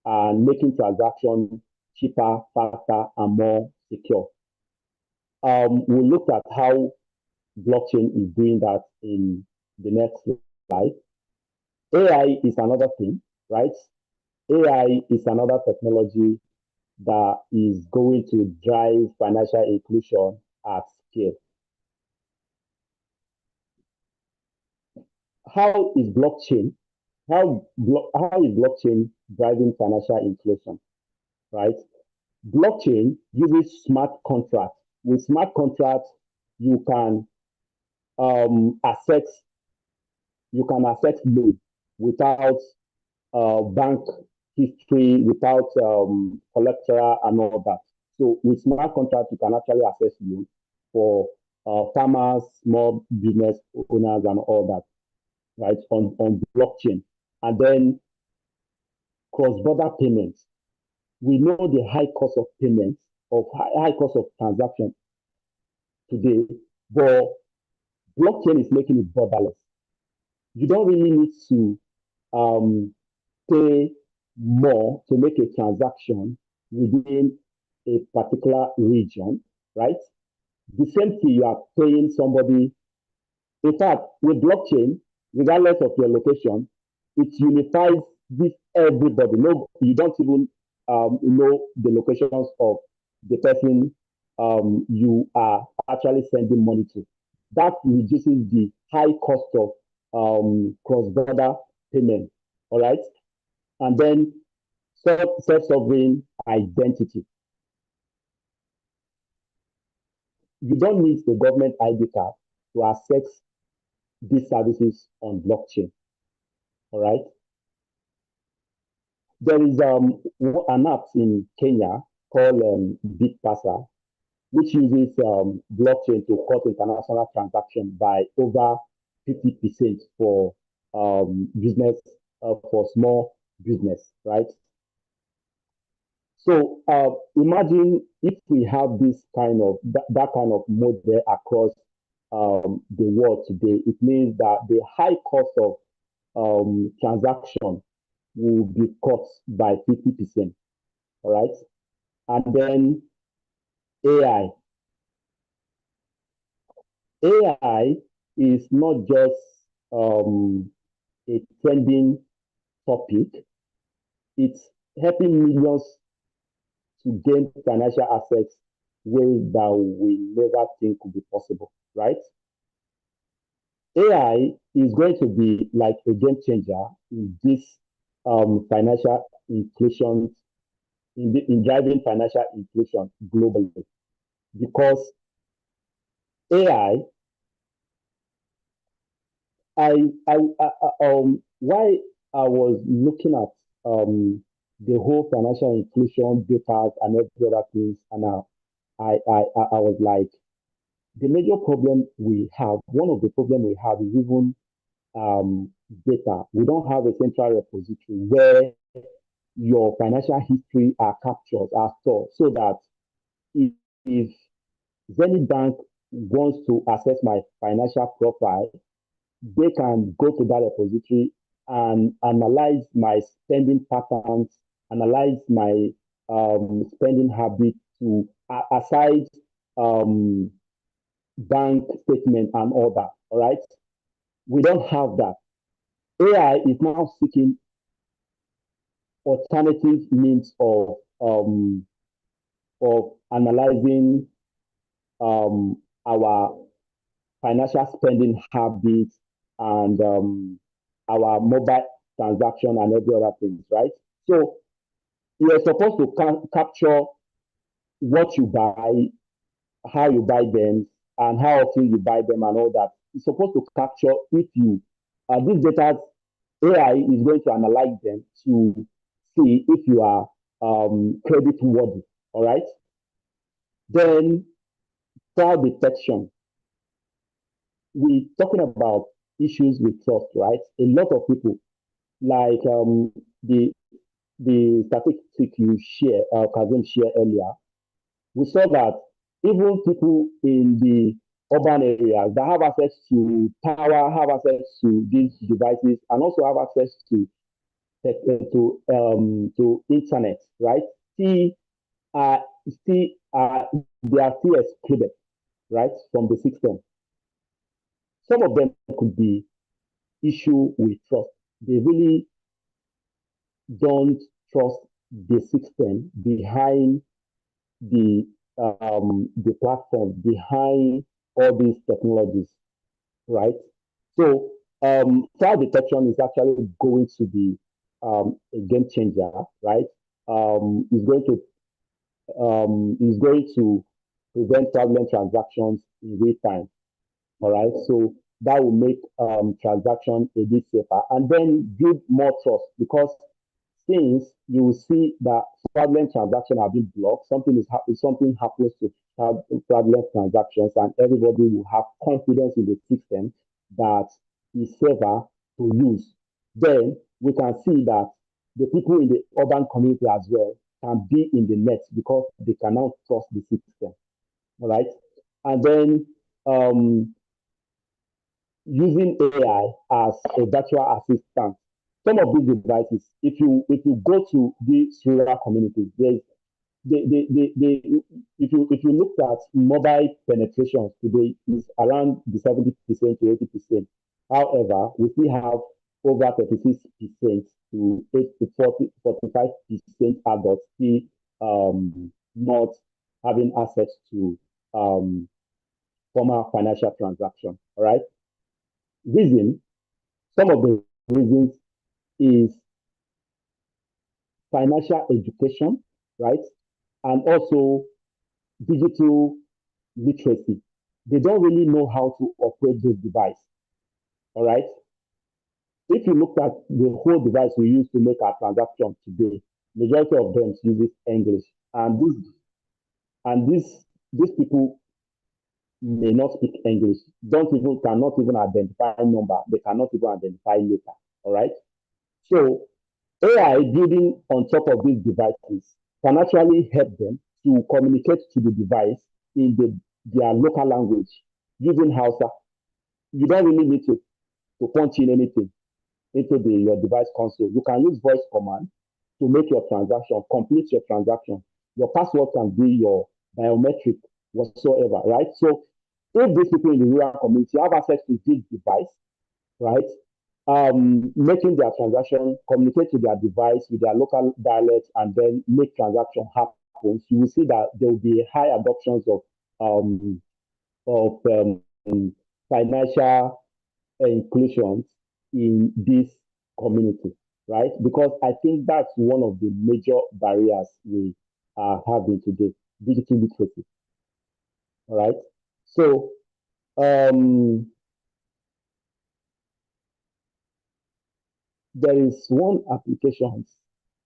and making transactions cheaper, faster, and more secure. We looked at how blockchain is doing that in the next slide. AI is another thing, right? AI is another technology that is going to drive financial inclusion at scale. How is blockchain? How is blockchain driving financial inclusion? Right? Blockchain uses smart contracts. With smart contracts, you can access loan without bank history, without collateral and all that. So with smart contracts, you can actually access loan for farmers, small business owners, and all that, right, on blockchain. And then cross-border payments. We know the high cost of payments, of high cost of transaction today, but blockchain is making it borderless. You don't really need to pay more to make a transaction within a particular region, right? The same thing you are paying somebody. In fact, with blockchain, regardless of your location, it unifies with everybody. No, you don't even know the locations of the person you are actually sending money to. That reduces the high cost of cross-border payment. All right, and then self-sovereign identity. You don't need the government ID card to access these services on blockchain. All right. There is an app in Kenya called BitPasa, which uses blockchain to cut international transactions by over 50% for business, for small business, right? So imagine if we have this kind of that kind of model across the world today. It means that the high cost of transaction will be cut by 50%. All right. And then AI. AI is not just a trending topic. It's helping millions to gain financial assets ways that we never think could be possible, right? AI is going to be like a game changer in this financial inclusion, in driving financial inclusion globally, because AI, why I was looking at the whole financial inclusion data and every other things, and I was like, the major problem we have, one of the problems we have is even data. We don't have a central repository where your financial history are captured, are stored, so that if Zenith Bank wants to access my financial profile, they can go to that repository and analyze my spending patterns, analyze my spending habits to aside bank statement and all that. All right. We don't have that. AI is now seeking alternative means of analyzing our financial spending habits and our mobile transaction and every other things, right? So you're supposed to capture what you buy, how you buy them, and how often you buy them and all that. It's supposed to capture if you, this data, AI is going to analyze them to see if you are credit worthy, all right? Then fraud detection. We're talking about issues with trust, right? A lot of people, like the statistic you share, Kazim shared earlier, we saw that even people in the urban areas that have access to power, have access to these devices, and also have access to internet, right? Still, they are still excluded, right, from the system. Some of them could be issue with trust. They really don't trust the system behind the platform, behind all these technologies, right? So fraud detection is actually going to be a game changer, right? It's going to prevent fraudulent transactions in real time. All right. So that will make transaction a bit safer and then build more trust, because since you will see that fraudulent transactions have been blocked, something happens to fraudulent transactions, and everybody will have confidence in the system that is safer to use. Then we can see that the people in the urban community as well can be in the net because they cannot trust the system. All right. And then using AI as a virtual assistant. Some of these devices, if you go to these rural communities, if you look at mobile penetration today is around the 70% to 80%. However, we still have over 36% to 45% adults still not having access to formal financial transaction. All right. Some of the reasons is financial education, right? And also digital literacy. They don't really know how to operate this device, all right? If you look at the whole device we use to make our transaction today, majority of them uses English. And these people may not speak English, cannot even identify number, they cannot even identify letter, all right? So AI building on top of these devices can actually help them to communicate to the device in their local language using Hausa. You don't really need to punch in anything into your device console. You can use voice command to make your transaction, complete your transaction. Your password can be your biometric whatsoever, right? So if these people in the rural community have access to this device, right, making their transaction, communicate to their device with their local dialect, and then make transaction happen, you will see that there will be high adoptions of financial inclusion in this community, right? Because I think that's one of the major barriers we are having today, digital literacy. All right. So there is one application,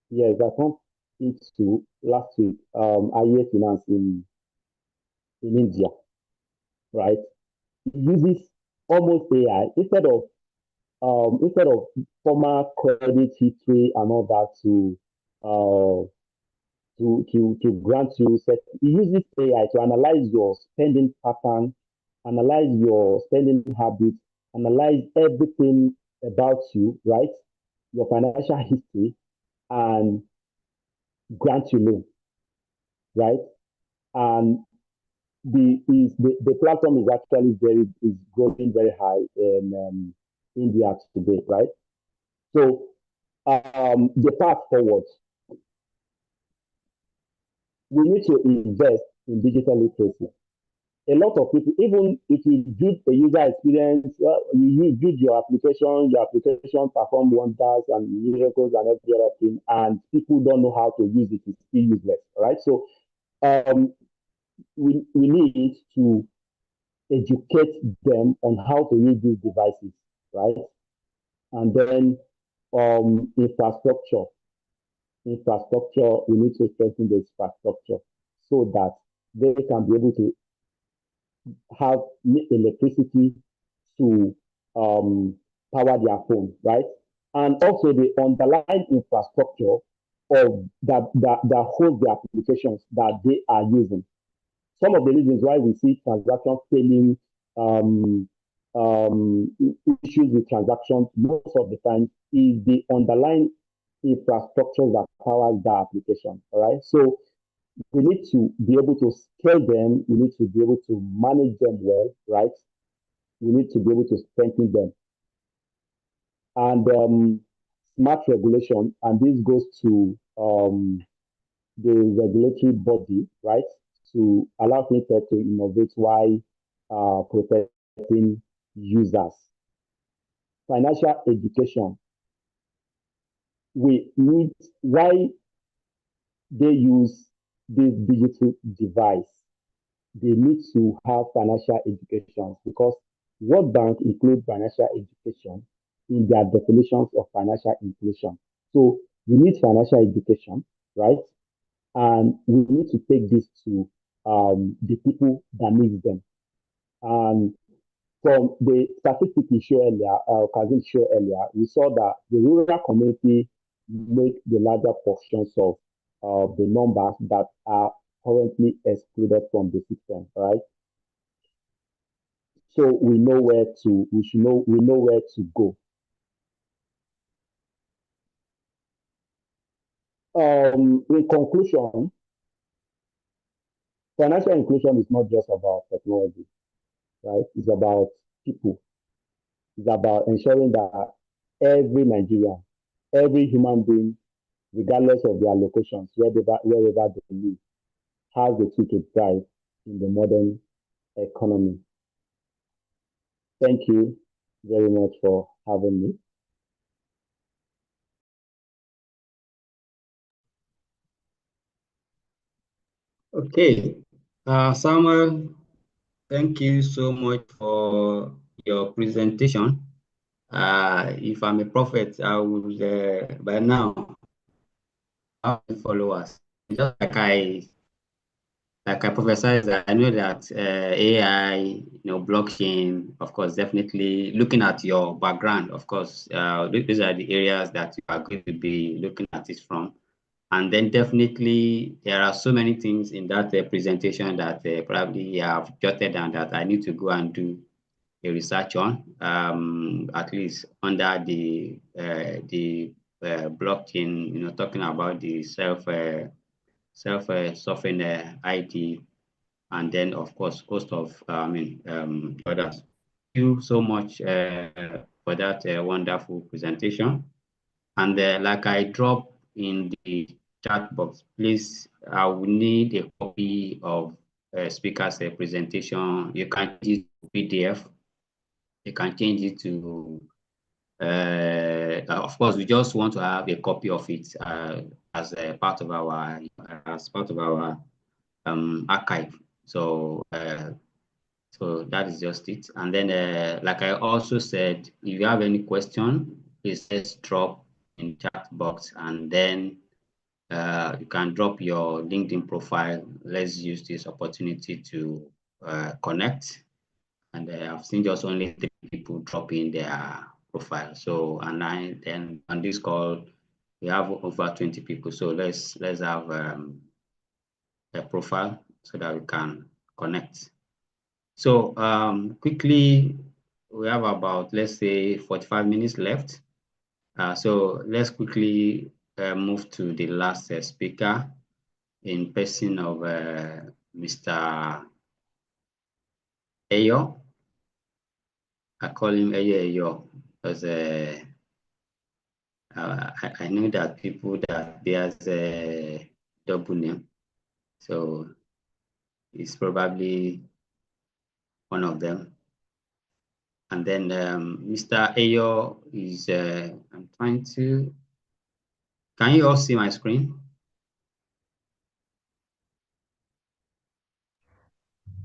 yes, I found it to last week, IE Finance in India, right? It uses almost AI instead of former credit history and all that to to grant you set. It uses AI to analyze your spending pattern, analyze your spending habits, analyze everything about you, right? Your financial history, and grant you loan, right? And the platform is actually is growing very high in India today, right? So the path forward, we need to invest in digital literacy. A lot of people, even if you did a user experience, you did your application perform wonders and miracles and every other thing, and people don't know how to use it, it's still useless, right? So we need to educate them on how to use these devices, right? And then infrastructure. We need to strengthen the infrastructure so that they can be able to have electricity to power their phone, right? And also the underlying infrastructure of that holds the applications that they are using. Some of the reasons why we see transactions failing, um, issues with transactions most of the time is the underlying infrastructure that powers the application. All right. So we need to be able to scale them. We need to be able to manage them well, right? We need to be able to strengthen them. And smart regulation, and this goes to the regulatory body, right, to allow fintech to innovate while protecting users. Financial education. We need, why they use this digital device, they need to have financial education because World Bank includes financial education in their definitions of financial inclusion. So we need financial education, right? And we need to take this to the people that need them. And from the statistics we showed earlier, Kazim showed earlier, we saw that the rural community make the larger portions of the numbers that are currently excluded from the system, right? So we know where to, we know where to go. In conclusion, financial inclusion is not just about technology, right? It's about people. It's about ensuring that every Nigerian, every human being, regardless of their locations, wherever they live, has the tool to thrive in the modern economy. Thank you very much for having me. Okay, Samuel, thank you so much for your presentation. If I'm a prophet, I would by now have followers. Just like I prophesied, I know that AI, blockchain, of course, definitely looking at your background, of course, these are the areas that you are going to be looking at it from. And then definitely there are so many things in that presentation that probably you have jotted down that I need to go and do a research on, at least under the blockchain, talking about the self-sovereign ID, and then of course cost of others. Thank you so much for that wonderful presentation. And like I dropped in the chat box, please, I will need a copy of speaker's presentation. You can use PDF. You can change it to, of course, we just want to have a copy of it as a part of our archive. So so that is just it. And then, like I also said, if you have any question, please just drop in chat box, and then you can drop your LinkedIn profile. Let's use this opportunity to connect. And I've seen just only 3 people drop in their profile. So, and then on this call, we have over 20 people. So let's have a profile so that we can connect. So quickly, we have about, let's say, 45 minutes left. So let's quickly move to the last speaker in person of Mr. Ayo. I call him Ayo because I know that people that bears a double name. So it's probably one of them. And then Mr. Ayo is, I'm trying to, can you all see my screen?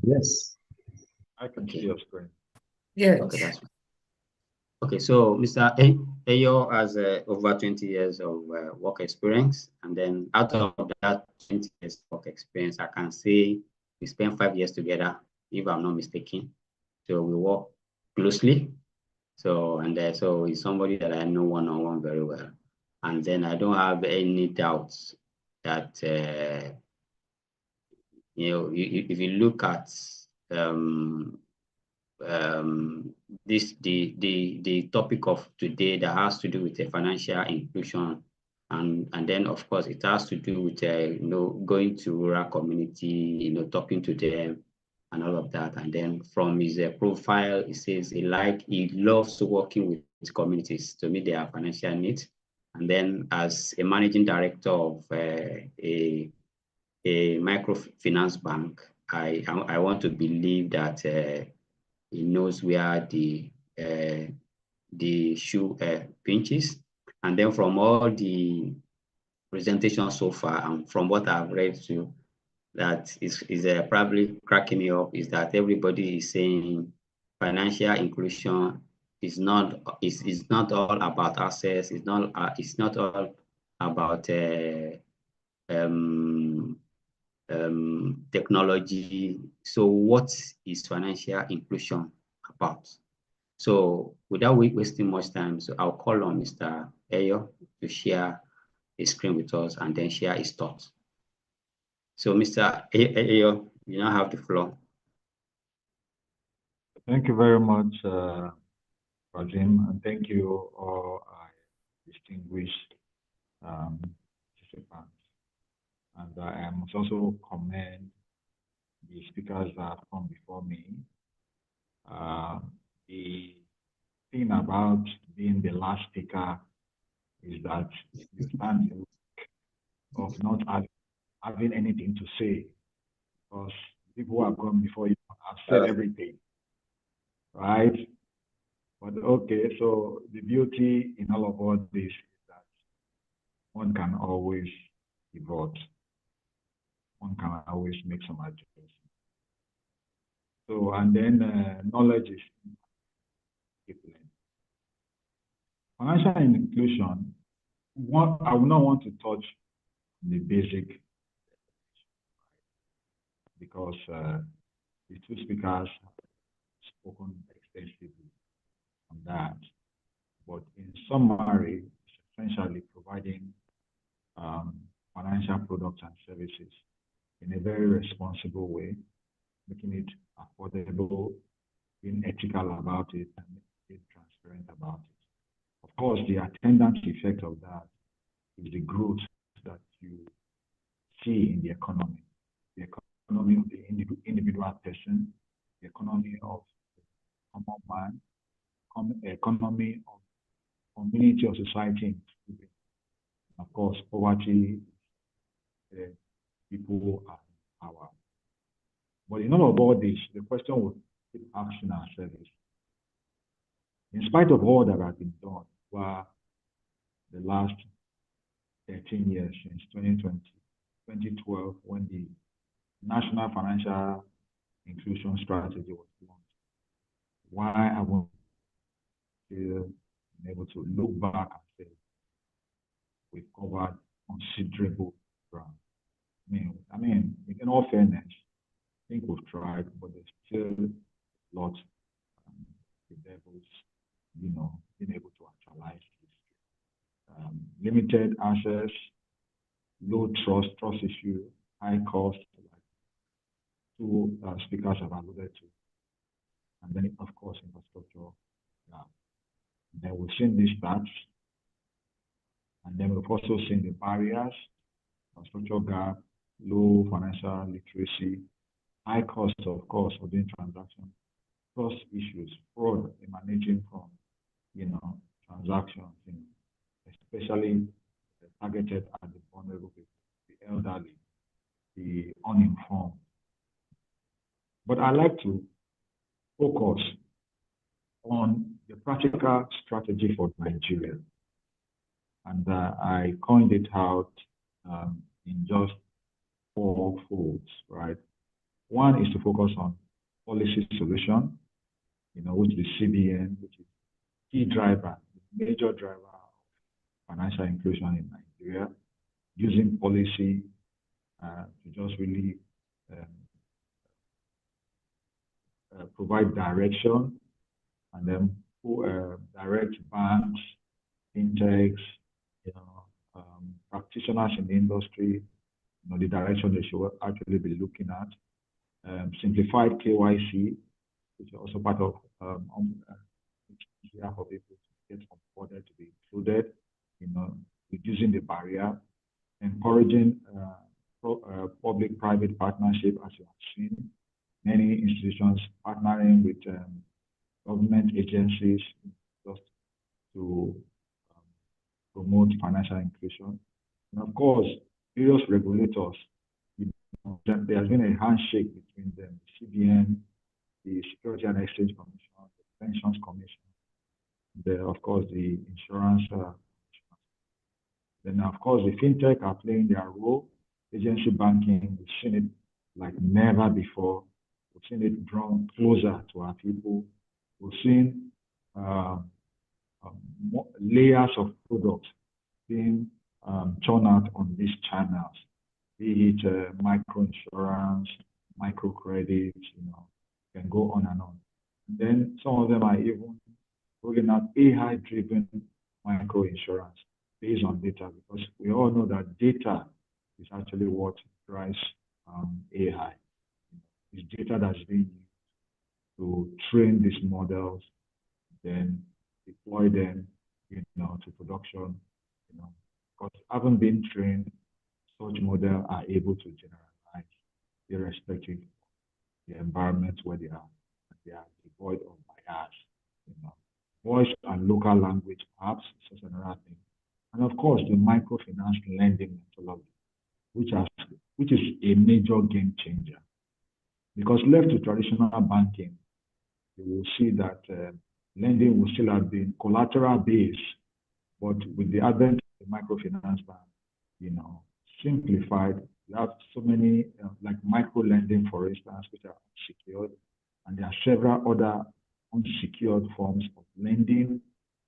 Yes. I can see your screen. Yes. Okay, that's fine. Okay, so Mr. Ayo has over 20 years of work experience. And then out of that 20 years work experience, I can say we spent 5 years together, if I'm not mistaken. So we work closely. So, and so he's somebody that I know one-on-one very well. And then I don't have any doubts that, you know, if you look at the topic of today that has to do with financial inclusion, and then of course it has to do with you know, going to rural community, you know, talking to them and all of that. And then from his profile, it says he loves working with communities to meet their financial needs. And then as a managing director of a microfinance bank, I want to believe that he knows where the shoe pinches. And then from all the presentations so far, and from what I've read too, that is probably cracking me up, is that everybody is saying financial inclusion is not all about access. It's not all about technology. So what is financial inclusion about? So without wasting much time, so I'll call on Mr. Ayo to share his screen with us and then share his thoughts. So Mr. Ayo, you now have the floor. Thank you very much, Rajim, and thank you all distinguished participants. And I must also commend the speakers that have come before me. The thing about being the last speaker is that you stand in of not having anything to say, because people who have gone before you have said everything, right? But okay, so the beauty in all of all this is that one can always evolve. One can always make some adjustments. So, and then knowledge is people. Financial inclusion, I would not want to touch the basic, because the two speakers have spoken extensively on that. But in summary, it's essentially providing financial products and services in a very responsible way, making it affordable, being ethical about it, and being transparent about it. Of course, the attendant effect of that is the growth that you see in the economy of the individual person, the economy of the common man, economy of community or society, including, of course, poverty, people are in power. But in all of this, the question we keep asking ourselves is, in spite of all that has been done over the last 13 years, since 2012, when the National Financial Inclusion Strategy was launched, why haven't we still been able to look back and say we've covered considerable ground? I mean, in all fairness, I think we've tried, but there's still a lot the devil's, being able to actualize this. limited access, low trust issue, high cost, like two speakers have alluded to. And then, of course, infrastructure gap. And then we've seen these stats. And then we've also seen the barriers, infrastructure gap, low financial literacy, high cost, of course, for doing transactions, trust issues, fraud emanating from, transactions, especially targeted at the vulnerable people, the elderly, the uninformed. But I like to focus on the practical strategy for Nigeria. And I coined it out in just 4 folds, right? One is to focus on policy solution, which is CBN, which is key driver, major driver of financial inclusion in Nigeria, using policy to just really provide direction, and then direct banks, fintechs, practitioners in the industry, the direction they should actually be looking at. Simplified KYC, which is also part of for people to get onboarded, to be included, reducing the barrier, encouraging public-private partnership, as you have seen, many institutions partnering with government agencies just to promote financial inclusion. And of course, various regulators, there has been a handshake between them, the CBN, the Security and Exchange Commission, the Pensions Commission, of course, the insurance. Then, of course, the fintech are playing their role. Agency banking, we've seen it like never before. We've seen it drawn closer to our people. We've seen layers of products being churned out on these channels, be it micro-insurance, microcredits, can go on and on. And then some of them are even rolling out AI-driven micro-insurance based on data, because we all know that data is actually what drives AI. It's data that's being used to train these models, then deploy them, to production, because having been trained, such models are able to generalize irrespective of the environment where they are. They are devoid of bias. Voice and local language apps, such another thing. And of course, the microfinance lending methodology, which is a major game changer. Because left to traditional banking, you will see that lending will still have been collateral based, but with the advent of the microfinance bank, simplified. You have so many, like micro lending, for instance, which are unsecured, and there are several other unsecured forms of lending.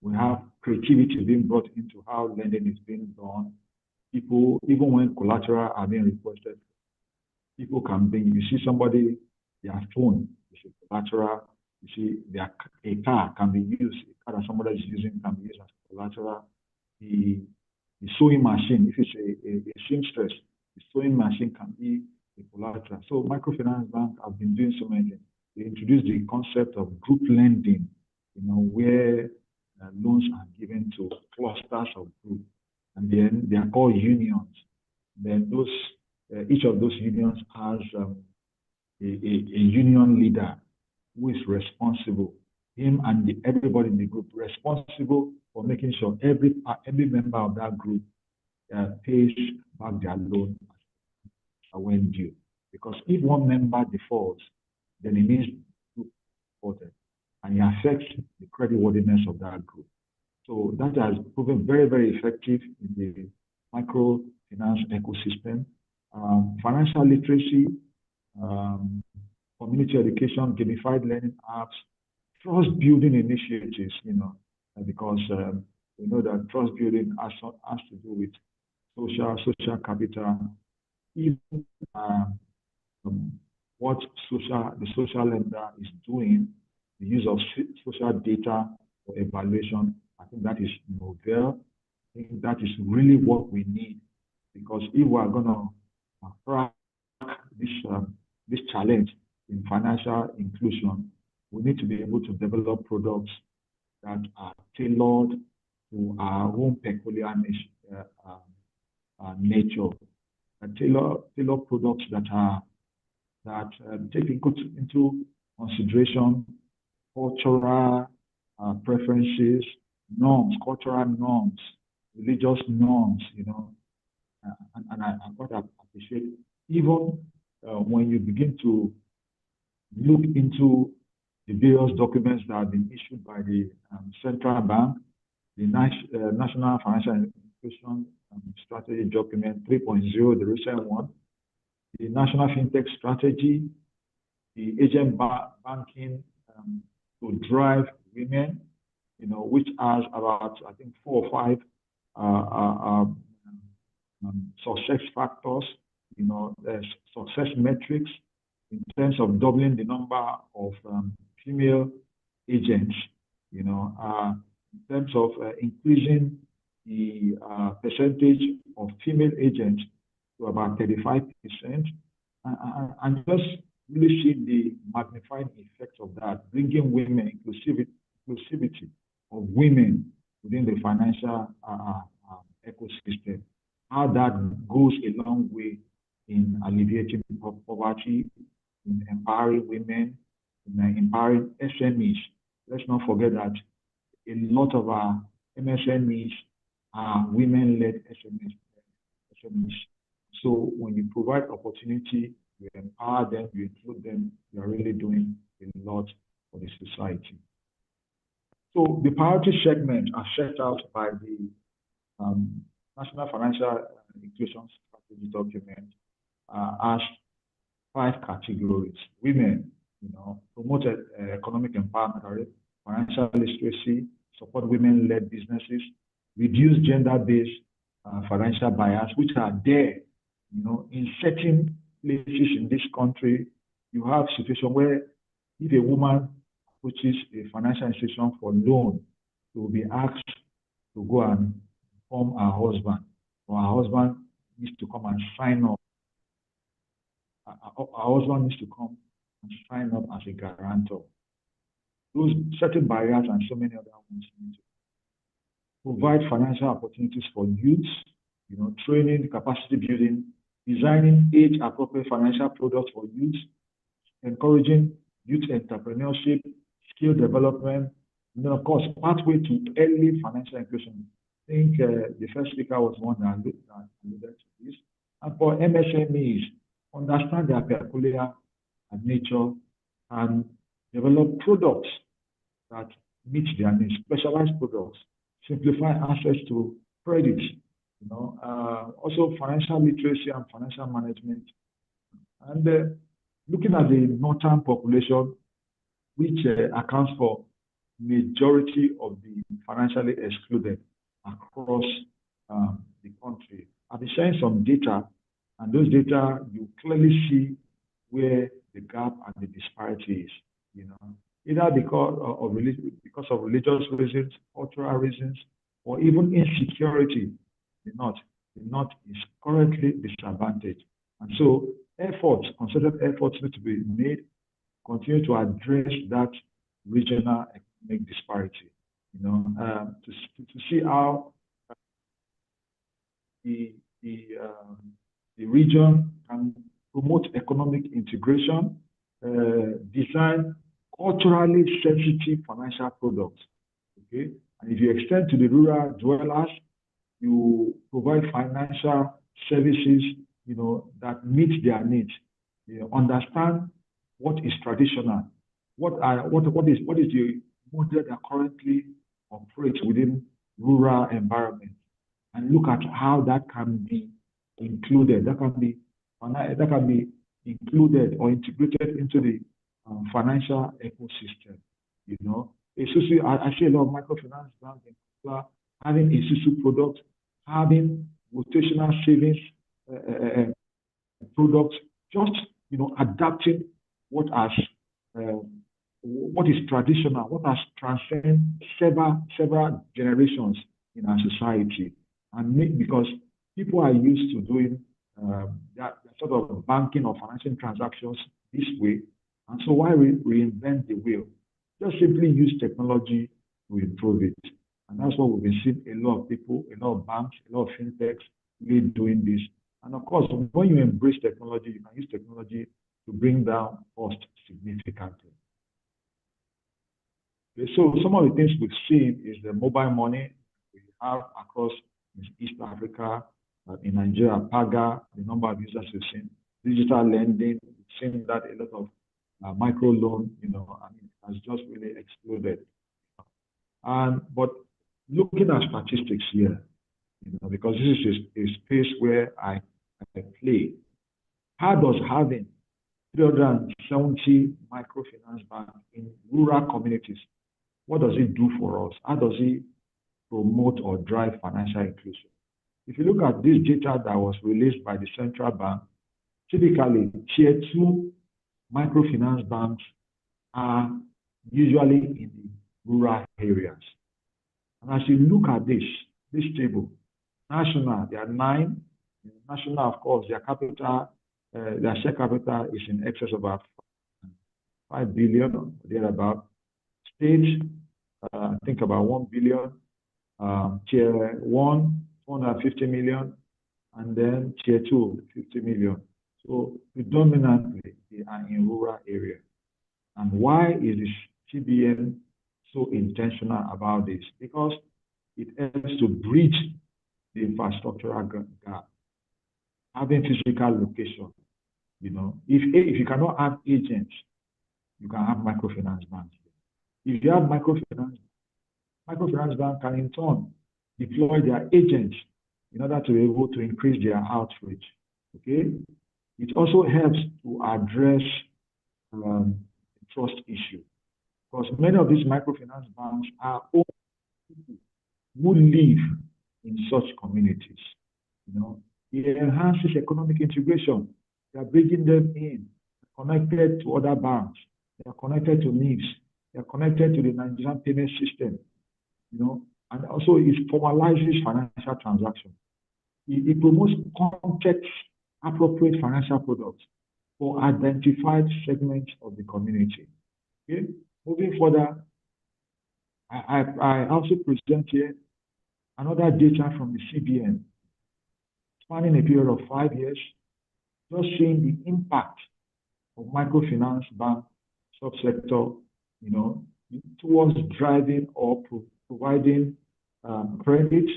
We have creativity being brought into how lending is being done. People, even when collateral are being requested, people can bring, you see somebody, their phone is a collateral, you see a car can be used, a car that somebody is using can be used as collateral. The sewing machine, if it's a seamstress, the sewing machine can be a collateral. So microfinance banks have been doing so many things. They introduced the concept of group lending, where loans are given to clusters of groups, and then they are called unions. Then each of those unions has a union leader who is responsible, him and everybody in the group responsible for making sure every member of that group pays back their loan when due. Because if one member defaults, then it means the group defaulted, and it affects the creditworthiness of that group. So that has proven very, very effective in the microfinance ecosystem. Financial literacy, community education, gamified learning apps, trust building initiatives, because we know that trust building has to do with social capital, even what the social lender is doing, the use of social data for evaluation. I think that is novel. I think that is really what we need, because if we are going to crack this challenge in financial inclusion, we need to be able to develop products that are tailored to our own peculiar nature, tailor products that take into consideration cultural preferences, norms, cultural norms, religious norms, and I quite appreciate even when you begin to look into the various documents that have been issued by the central bank, the National Financial Inclusion Strategy Document 3.0, the recent one, the National FinTech Strategy, the agent banking to drive women, which has about, I think, 4 or 5 success factors, success metrics in terms of doubling the number of female agents, in terms of increasing the percentage of female agents to about 35%, and just really see the magnifying effects of that, bringing women, inclusivity of women within the financial ecosystem, how that goes a long way in alleviating poverty, in empowering women, in empowering SMEs. Let's not forget that a lot of our MSMEs are women-led SMEs. So when you provide opportunity, you empower them, you include them, you are really doing a lot for the society. So the priority segments are set out by the National Financial Inclusion Strategy document as 5 categories. Women, promote economic empowerment, financial literacy, support women-led businesses, reduce gender-based financial bias, which are there, in certain places in this country. You have a situation where if a woman approaches a financial institution for loan, she will be asked to go and inform her husband, or her husband needs to come and sign up. Her husband needs to come and sign up as a guarantor. Those certain barriers and so many other ones need to provide financial opportunities for youth, training, capacity building, designing age-appropriate financial products for youth, encouraging youth entrepreneurship, skill development, and then, of course, pathway to early financial inclusion. I think the first speaker was one that alluded to this. And for MSMEs, understand their peculiar nature and develop products that meet their needs, specialized products, simplify access to credit, also financial literacy and financial management. And looking at the northern population, which accounts for majority of the financially excluded across the country. I've been sharing some data, and those data, you clearly see where the gap and the disparity is, either because of religious reasons, cultural reasons, or even insecurity. The North is currently disadvantaged. And so concerted efforts need to be made, continue to address that regional economic disparity, to see how the region can promote economic integration, design culturally sensitive financial products. Okay, and if you extend to the rural dwellers, you provide financial services, that meet their needs. Understand what is traditional, what is the model that currently operates within rural environment, and look at how that can be included. That can be included or integrated into the financial ecosystem. I see a lot of microfinance banks having a SUSU product, having rotational savings products, just adapting what is traditional, what has transcended several generations in our society. and because people are used to doing that sort of banking or financial transactions this way. And so why reinvent the wheel? Just simply use technology to improve it. And that's what we've been seeing a lot of people, a lot of banks, a lot of fintechs really doing this. And of course, when you embrace technology, you can use technology to bring down cost significantly. Okay, so some of the things we've seen is the mobile money we have across East Africa, in Nigeria, Paga, the number of users we've seen, digital lending, we've seen that a lot of micro loan, has just really exploded. But looking at statistics here, because this is a space where I play, how does having 370 microfinance banks in rural communities, what does it do for us? How does it promote or drive financial inclusion? If you look at this data that was released by the central bank, typically tier 2 microfinance banks are usually in the rural areas. And as you look at this table, national, there are 9. National, of course, their capital, their share capital is in excess of about 5 billion or thereabout. State, I think about 1 billion. Tier 1, 450 million, and then tier 2, 50 million. So predominantly they are in rural areas. And why is this CBN so intentional about this? Because it helps to bridge the infrastructural gap. Having physical location, if you cannot have agents, you can have microfinance banks. If you have microfinance bank can in turn deploy their agents in order to be able to increase their outreach. Okay, it also helps to address the trust issue, because many of these microfinance banks are old people who live in such communities. It enhances economic integration. They are bringing them in, connected to other banks. They are connected to NIBS. They are connected to the Nigerian payment system. And also it formalizes financial transactions. It promotes context-appropriate financial products for identified segments of the community. Okay, moving further, I also present here another data from the CBN, spanning a period of 5 years, just seeing the impact of microfinance bank subsector, towards driving or providing credit,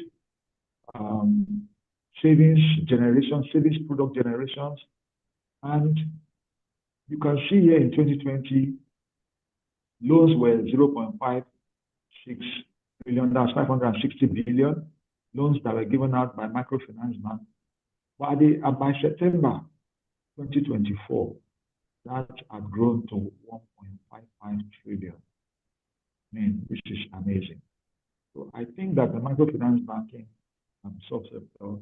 savings generation, savings product generations. And you can see here in 2020, loans were 0.56 billion, that's 560 billion loans that were given out by microfinance bank. But by September 2024, that had grown to 1.55 trillion. This is amazing. So I think that the microfinance banking subsector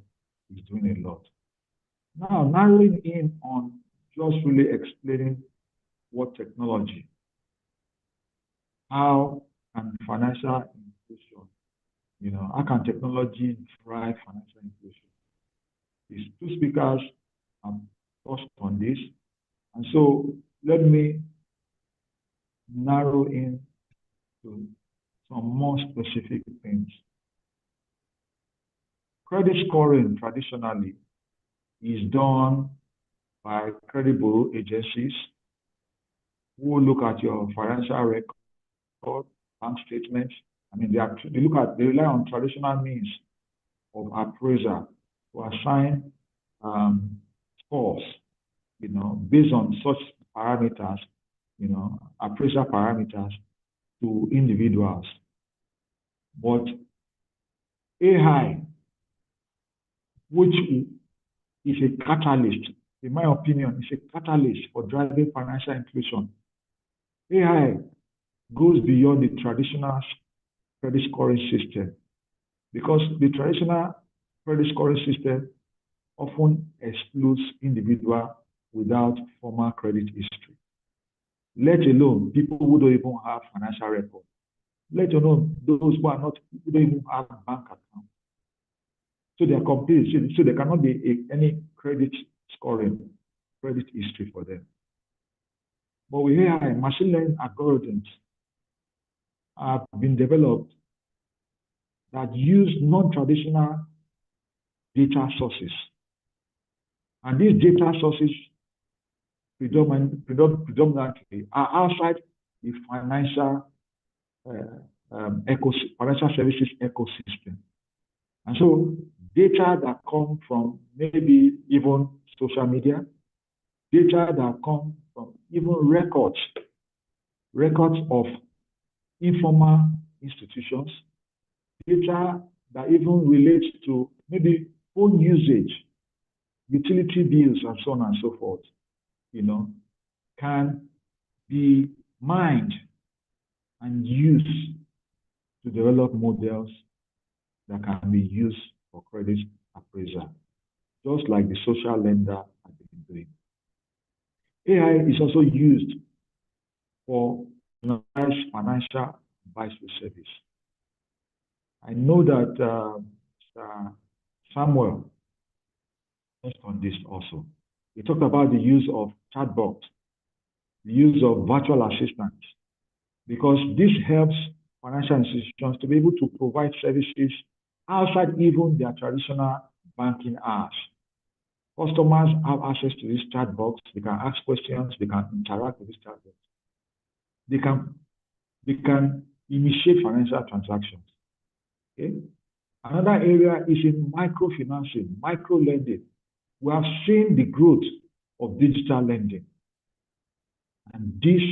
is doing a lot. Now, narrowing in on just really explaining what technology, how can financial inclusion, how can technology drive financial inclusion? These two speakers have touched on this. And so let me narrow in to some more specific things. Credit scoring traditionally is done by credit bureau agencies who look at your financial record, bank statements. They rely on traditional means of appraisal to assign scores, based on such parameters, appraisal parameters to individuals. But AI, which is a catalyst, in my opinion, is a catalyst for driving financial inclusion. AI goes beyond the traditional credit scoring system, because the traditional credit scoring system often excludes individuals without formal credit history, let alone people who don't even have financial record, let alone those who don't even have bank accounts. So they are complete. So there cannot be any credit scoring, credit history for them. But with AI, machine learning algorithms have been developed that use non-traditional data sources. And these data sources predominantly are outside the financial financial services ecosystem. And so data that come from maybe even social media, data that come from even records of informal institutions, data that even relates to maybe phone usage, utility bills, and so on and so forth, can be mined and used to develop models that can be used for credit appraisal, just like the social lender has been doing. AI is also used for financial advisory service. I know that Samuel touched on this also. He talked about the use of chatbots, the use of virtual assistants, because this helps financial institutions to be able to provide services outside even their traditional banking hours. Customers have access to these chatbots. They can ask questions. They can interact with these chatbots. They can initiate financial transactions. Okay. Another area is in microfinancing, micro-lending. We have seen the growth of digital lending. And this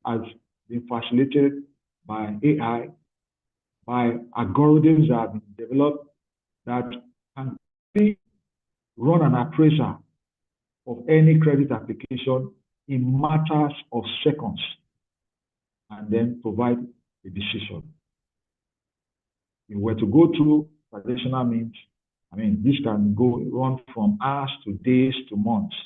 has been facilitated by AI, by algorithms that have been developed that can run an appraisal of any credit application in matters of seconds and then provide a decision. If we were to go through traditional means, this can run from hours to days to months.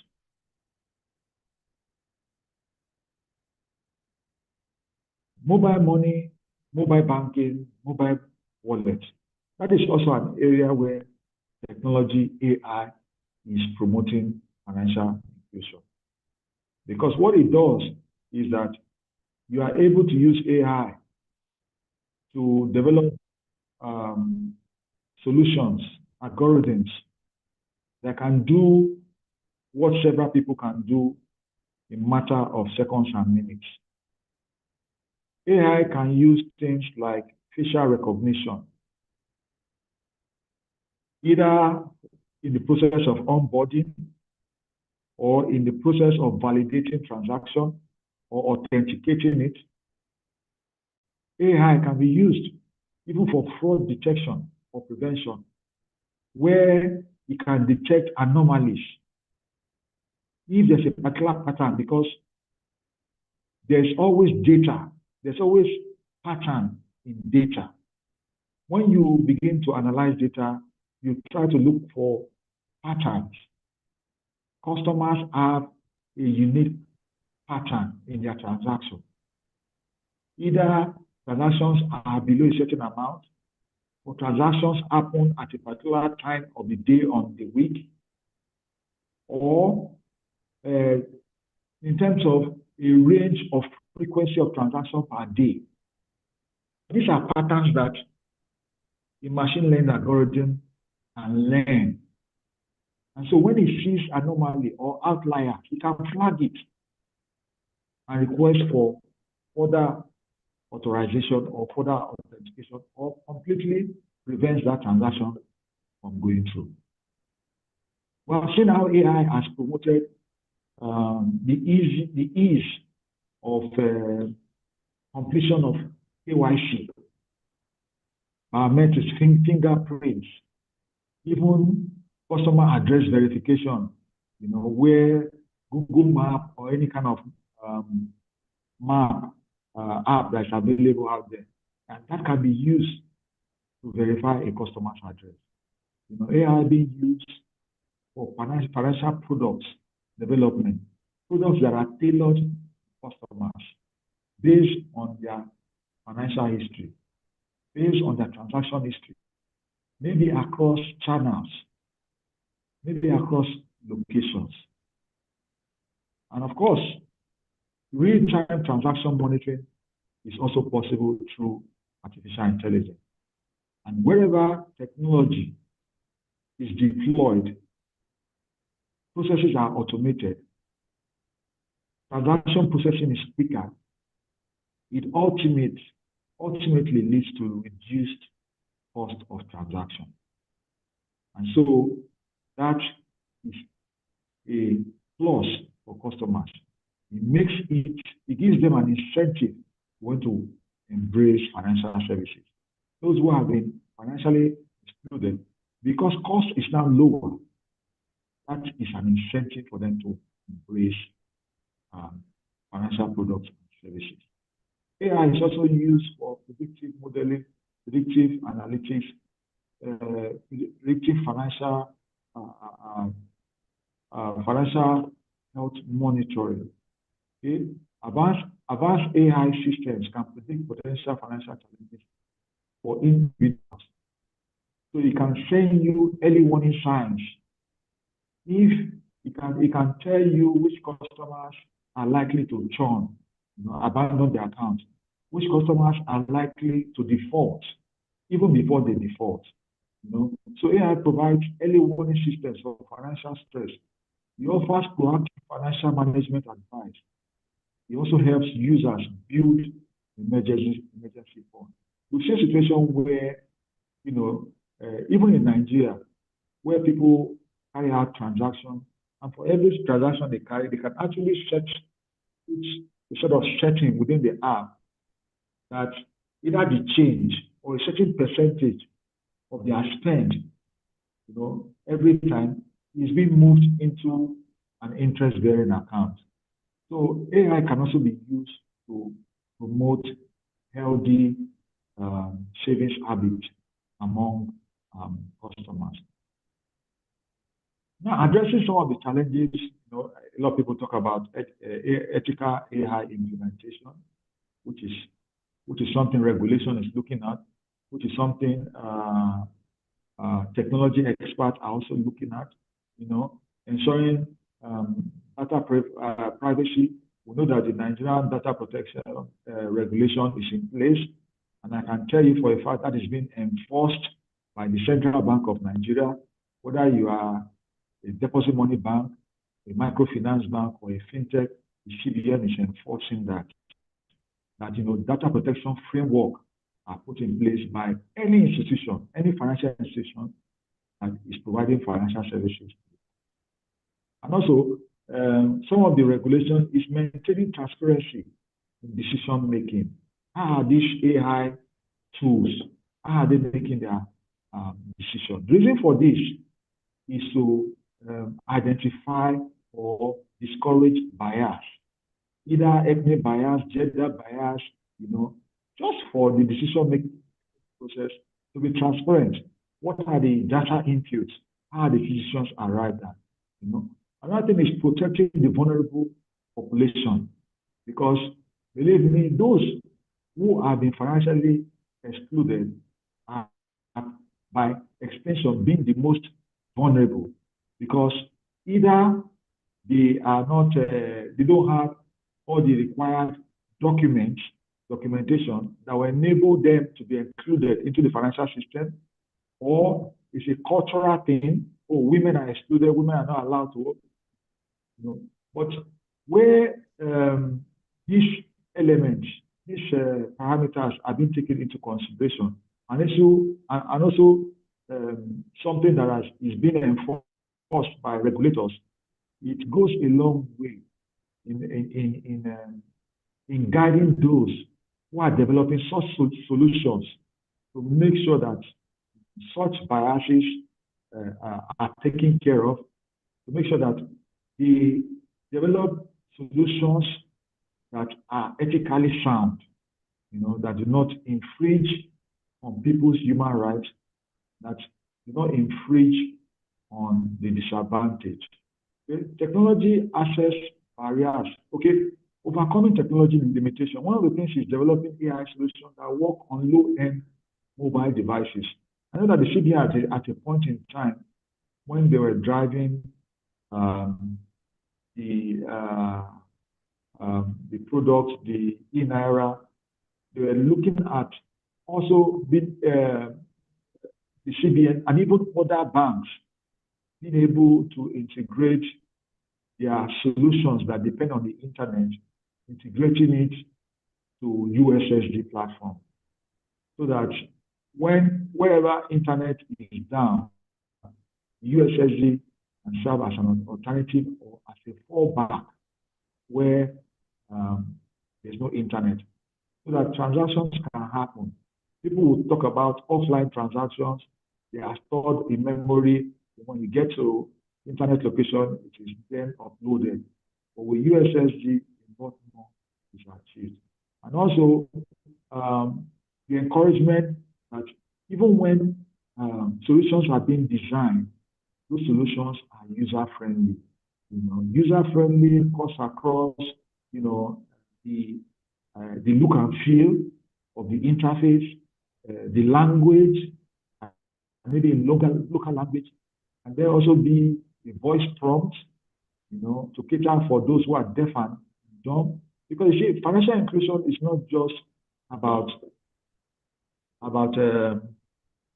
Mobile money, mobile banking, mobile wallet. That is also an area where technology, AI, is promoting financial inclusion. Because what it does is that you are able to use AI to develop solutions, algorithms that can do what several people can do in a matter of seconds and minutes. AI can use things like facial recognition, either in the process of onboarding or in the process of validating transaction or authenticating it. AI can be used even for fraud detection or prevention, where it can detect anomalies. If there's a particular pattern, because there's always data, there's always pattern in data. When you begin to analyze data, you try to look for patterns. Customers have a unique pattern in their transaction. Either transactions are below a certain amount, or transactions happen at a particular time of the day on the week, or in terms of a range of frequency of transactions per day. These are patterns that a machine learning algorithm can learn. And so when it sees anomaly or outlier, it can flag it and request for further authorization or further authentication, or completely prevents that transaction from going through. We have seen how AI has promoted the ease of completion of KYC, biometrics, fingerprints, even customer address verification, where Google Map or any kind of map app that's available out there, and that can be used to verify a customer's address. AI being used for financial products development, products that are tailored to customers based on their financial history, based on their transaction history, maybe across channels, maybe across locations. And of course, real-time transaction monitoring is also possible through artificial intelligence. And wherever technology is deployed, processes are automated, transaction processing is quicker, it ultimately leads to reduced cost of transaction. And so that is a plus for customers. It gives them an incentive to embrace financial services. Those who have been financially excluded, because cost is now lower, that is an incentive for them to embrace financial products and services. AI is also used for predictive modeling, predictive analytics, predictive financial health monitoring. Okay? Advanced AI systems can predict potential financial challenges for individuals. So it can send you early warning signs. If it can tell you which customers are likely to churn, abandon their account, which customers are likely to default, even before they default. So AI provides early warning systems for financial stress. It offers proactive financial management advice. It also helps users build emergency fund. We've seen a situation where, even in Nigeria, where people carry out transactions, and for every transaction they carry, they can actually set a sort of setting within the app that either the change or a certain percentage of their spend, every time is being moved into an interest-bearing account. So AI can also be used to promote healthy savings habits among customers. Now, addressing some of the challenges, a lot of people talk about ethical AI implementation, which is something regulation is looking at, which is something technology experts are also looking at, ensuring data privacy. We know that the Nigerian data protection regulation is in place, and I can tell you for a fact that is being enforced by the Central Bank of Nigeria, whether you are a deposit money bank, a microfinance bank, or a fintech. The CBN is enforcing that data protection framework are put in place by any institution, any financial institution that is providing financial services. And also, some of the regulation is maintaining transparency in decision making. How are these AI tools, how are they making their decision? The reason for this is to identify or discourage bias, either ethnic bias, gender bias, just for the decision-making process to be transparent. What are the data inputs? How are the decisions arrived at? Another thing is protecting the vulnerable population, because believe me, those who have been financially excluded are, by extension, being the most vulnerable, because either they are not, they don't have all the required documentation that will enable them to be included into the financial system, or it's a cultural thing. Oh, women are excluded, women are not allowed to work. But where these elements, these parameters are being taken into consideration, and also something that is being enforced by regulators, it goes a long way in guiding those who are developing such solutions to make sure that such biases are taken care of, to make sure that they develop solutions that are ethically sound, that do not infringe on people's human rights, that do not infringe on the disadvantaged. Okay? Technology access barriers. Okay, overcoming technology limitation. One of the things is developing AI solutions that work on low-end mobile devices. I know that the CBN at a point in time when they were driving the products, the e-Naira, they were looking at also the CBN and even other banks being able to integrate their solutions that depend on the internet, integrating it to USSD platform, so that wherever internet is down, USSD can serve as an alternative or as a fallback where there's no internet, so that transactions can happen. People will talk about offline transactions. They are stored in memory. When you get to internet location, it is then uploaded. But with USSD, a lot more is achieved. And also, the encouragement that even when solutions are being designed, those solutions are user-friendly. User-friendly cuts across, the look and feel of the interface, the language, maybe in local language, and there also be a voice prompt, to cater for those who are deaf and dumb. Because you see, financial inclusion is not just about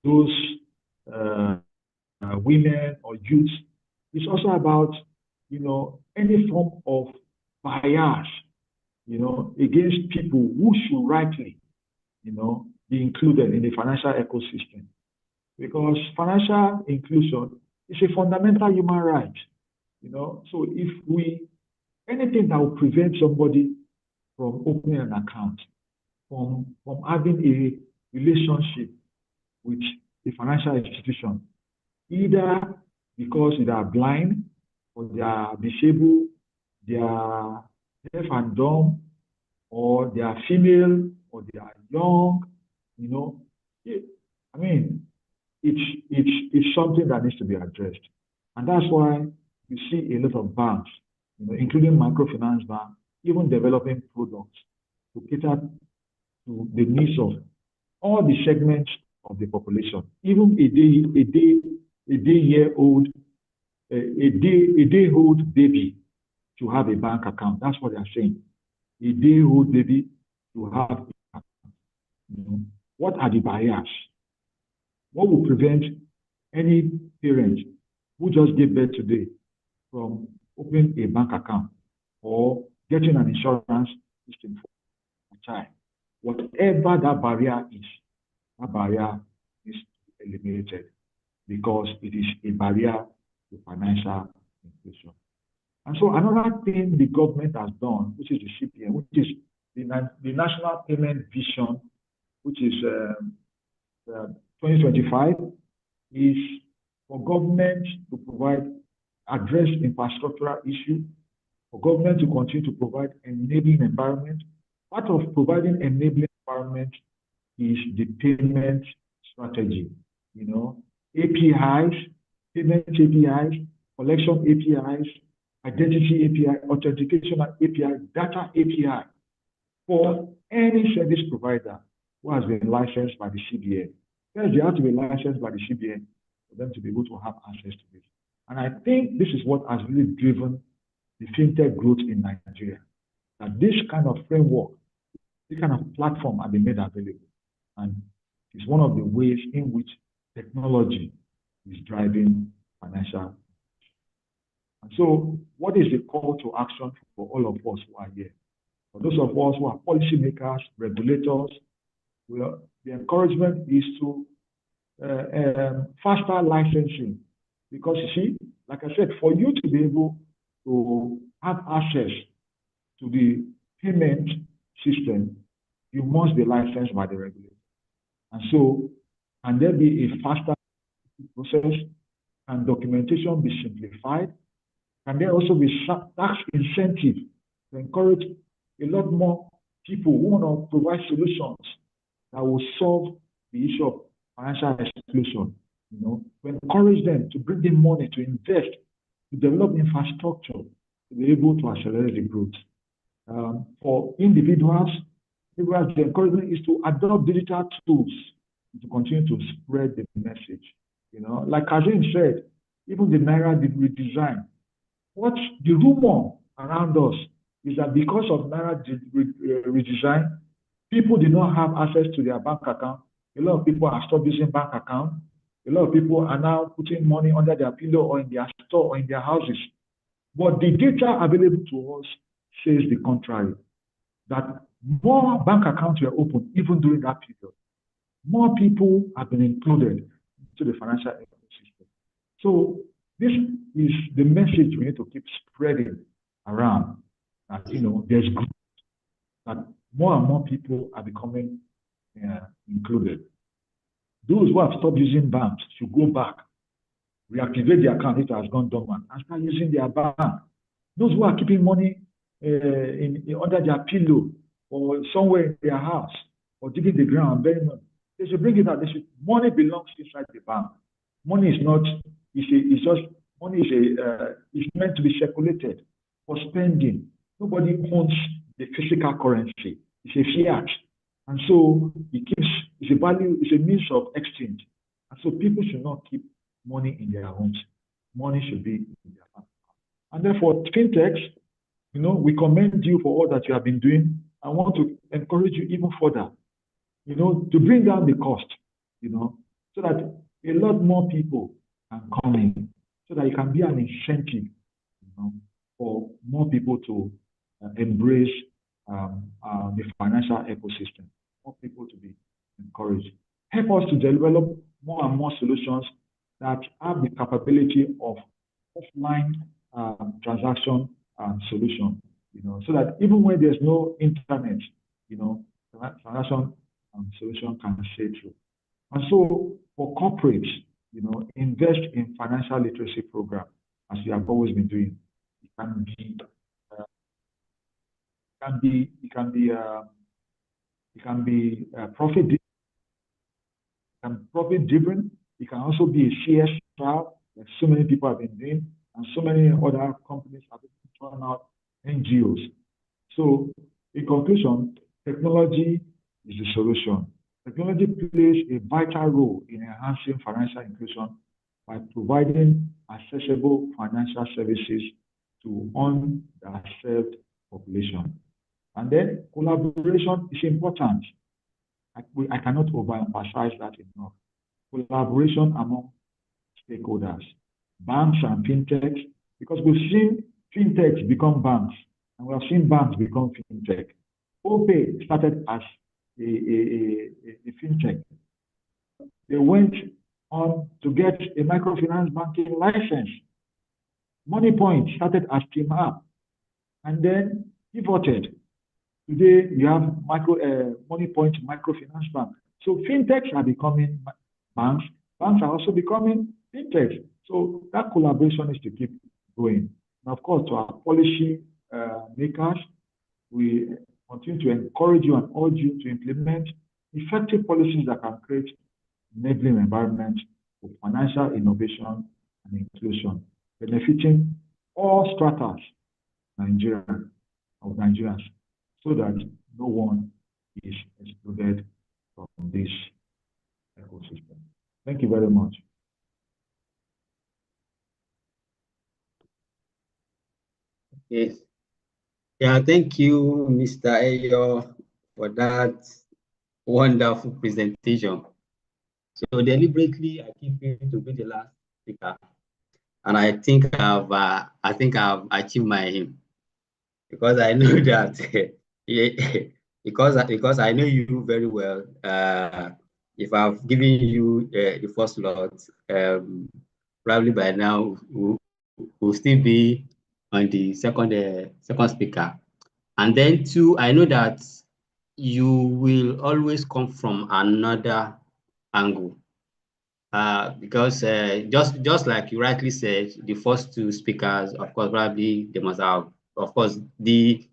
those women or youths. It's also about, any form of bias, against people who should rightly, be included in the financial ecosystem. Because financial inclusion is a fundamental human right, So if anything that will prevent somebody from opening an account, from having a relationship with a financial institution, either because they are blind or they are disabled, they are deaf and dumb, or they are female or they are young, it's something that needs to be addressed. And that's why you see a lot of banks, including microfinance banks, even developing products to cater to the needs of all the segments of the population. Even a day-old baby to have a bank account. That's what they're saying. A day-old baby to have a bank account. What are the barriers? What will prevent any parent who just gave birth today from opening a bank account or getting an insurance system for a child? Whatever that barrier is eliminated, because it is a barrier to financial inclusion. And so another thing the government has done, which is the CPN, which is the National Payment Vision, which is 2025, is for government to address infrastructural issues, for government to continue to provide enabling environment. Part of providing enabling environment is the payment strategy. APIs, payment APIs, collection APIs, identity API, authentication API, data API for any service provider who has been licensed by the CBN. Yes, they have to be licensed by the CBN for them to be able to have access to this. And I think this is what has really driven the fintech growth in Nigeria. That this kind of framework, this kind of platform have been made available. And it's one of the ways in which technology is driving financial. And so, what is the call to action for all of us who are here? For those of us who are policymakers, regulators, the encouragement is to faster licensing. Because you see, like I said, for you to be able to have access to the payment system, you must be licensed by the regulator. And so, can there be a faster process? Can documentation be simplified? Can there also be tax incentive to encourage a lot more people who want to provide solutions that will solve the issue of financial exclusion? To encourage them, to bring them money, to invest, to develop infrastructure, to be able to accelerate the growth. For individuals, the encouragement is to adopt digital tools to continue to spread the message. You know, like Kazim said, even the Naira redesign. What the rumor around us is that because of Naira redesign, people do not have access to their bank account. A lot of people are stopped using bank account. A lot of people are now putting money under their pillow or in their store or in their houses. But the data available to us says the contrary, that more bank accounts were opened even during that period. More people have been included into the financial ecosystem. So this is the message we need to keep spreading around. That, you know, there's growth, that more and more people are becoming included. Those who have stopped using banks should go back, reactivate the account if it has gone dormant, and start using their bank. Those who are keeping money under their pillow or somewhere in their house or digging the ground, burying money, they should bring it out. Money belongs inside the bank. Money is not. Money is meant to be circulated for spending. Nobody owns the physical currency. It's a fiat, and so it's a value. It's a means of exchange, and so people should not keep money in their homes. Money should be in their bank. And therefore, fintechs, you know, we commend you for all that you have been doing. I want to encourage you even further, you know, to bring down the cost, you know, so that a lot more people can come in, so that it can be an incentive, you know, for more people to embrace the financial ecosystem, more people to be encouraged. Help us to develop more and more solutions that have the capability of offline transaction solution, you know, so that even when there's no internet, you know, transaction solution can stay through. And so for corporates, you know, invest in financial literacy program, as you have always been doing. It can be profit driven. It can also be a CSR, like so many people have been doing, and so many other companies have been trying out NGOs. So in conclusion, technology is the solution. Technology plays a vital role in enhancing financial inclusion by providing accessible financial services to underserved population. And then collaboration is important. I cannot overemphasize that enough. Collaboration among stakeholders, banks and fintechs, because we've seen fintechs become banks, and we have seen banks become fintech. OPay started as a fintech. They went on to get a microfinance banking license. MoneyPoint started as Team App, and then pivoted. Today, you have MoneyPoint Microfinance Bank. So fintechs are becoming banks. Banks are also becoming fintechs. So that collaboration is to keep going. And of course, to our policy makers, we continue to encourage you and urge you to implement effective policies that can create enabling environment for financial innovation and inclusion, benefiting all stratas of Nigerians, so that no one is excluded from this ecosystem. Thank you very much. Yes. Yeah, thank you, Mr. Ayo, for that wonderful presentation. So deliberately, I keep him to be the last speaker, and I think I've achieved my aim, because I know that because I know you very well. If I've given you the first slot, probably by now we'll still be on the second speaker. And then two, I know that you will always come from another angle, because just like you rightly said, the first two speakers, of course, probably they must have, of course, the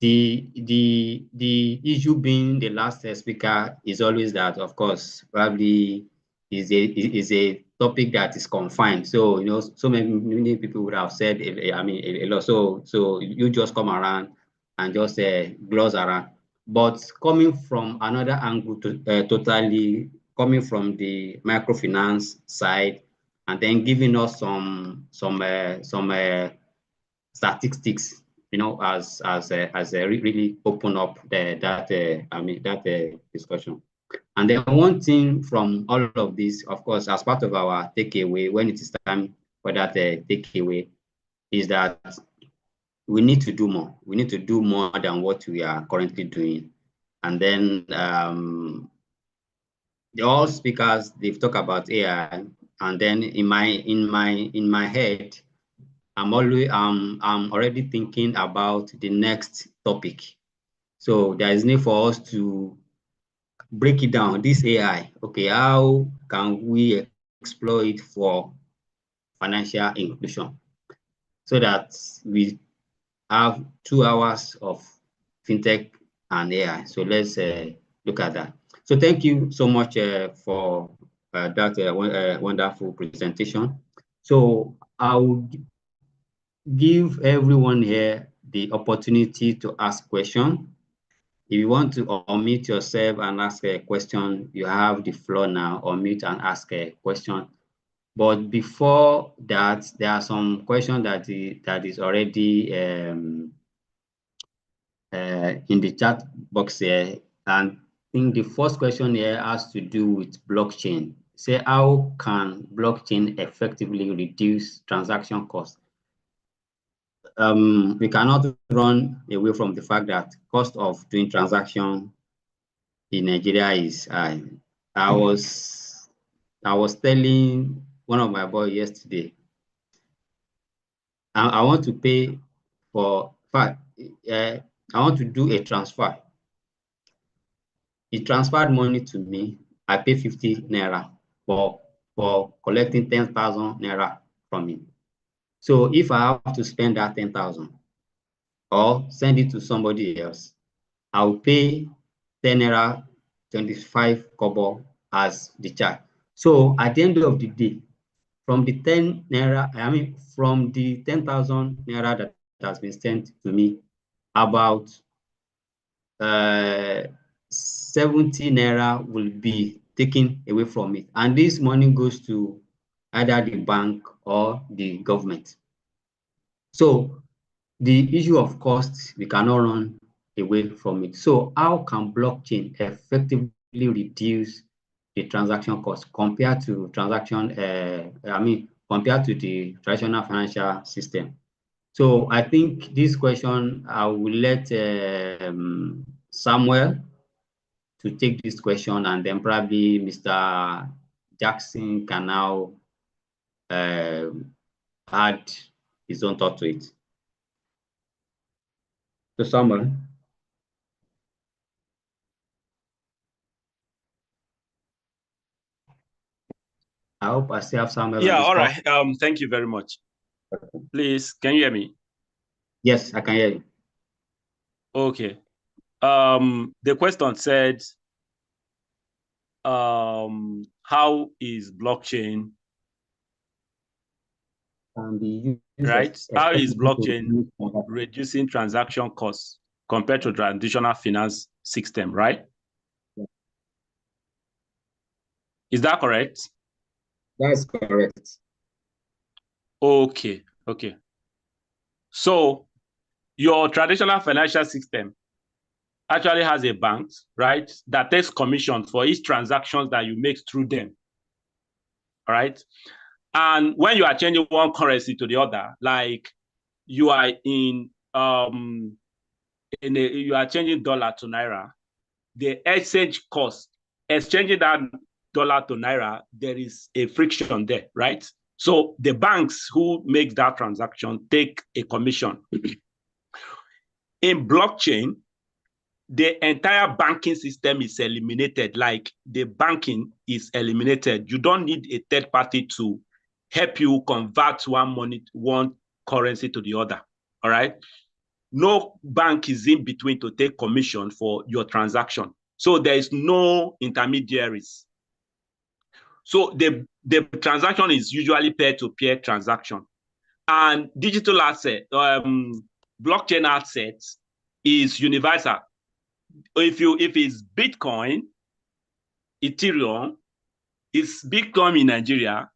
issue being the last speaker is always that, of course, probably is a topic that is confined. So, you know, so many people would have said, a lot. So you just come around and just gloss around. But coming from another angle, to totally coming from the microfinance side, and then giving us some statistics, as really open up that discussion. And then one thing from all of this, of course, as part of our takeaway, when it is time for that takeaway, is that we need to do more. We need to do more than what we are currently doing. And then all speakers, they've talked about AI, and then in my head, I'm already thinking about the next topic. So there is need for us to break it down. This AI, okay, how can we explore it for financial inclusion, so that we have 2 hours of fintech and AI. So let's look at that. So thank you so much for that wonderful presentation. So I'll give everyone here the opportunity to ask questions. If you want to unmute yourself and ask a question, you have the floor now. Unmute and ask a question. But before that, there are some questions that is already in the chat box here. And I think the first question here has to do with blockchain. Say, how can blockchain effectively reduce transaction costs? We cannot run away from the fact that cost of doing transaction in Nigeria is high. I was telling one of my boys yesterday, I want to pay for, I want to do a transfer. He transferred money to me. I pay 50 naira for collecting 10,000 naira from him. So if I have to spend that 10,000 or send it to somebody else, I'll pay 10 naira 25 kobo as the charge. So at the end of the day, from the 10 naira, from the 10,000 naira that has been sent to me, about 70 naira will be taken away from it. And this money goes to either the bank or the government. So the issue of cost, we cannot run away from it. So how can blockchain effectively reduce the transaction cost compared to compared to the traditional financial system? So I think this question, I will let Samuel to take this question, and then probably Mr. Jackson can now add his own thought to it. So Samuel. I hope I still have Samuel. Yeah, all right. Thank you very much. Please, can you hear me? Yes, I can hear you. Okay. The question said, how is blockchain, right? How is blockchain reducing transaction costs compared to traditional finance system, right? Yeah. Is that correct? That's correct. Okay. So your traditional financial system actually has a bank, right, that takes commission for each transaction that you make through them. All right. And when you are changing one currency to the other, like you are you are changing dollar to naira, the exchange cost, exchanging that dollar to naira, there is a friction there, right? So the banks who make that transaction take a commission. In blockchain, the entire banking system is eliminated. Like the banking is eliminated. You don't need a third party to help you convert one currency to the other. All right. No bank is in between to take commission for your transaction. So there is no intermediaries. So the transaction is usually peer-to-peer transaction. And digital asset, blockchain assets is universal. If it's Bitcoin, Ethereum, it's Bitcoin in Nigeria,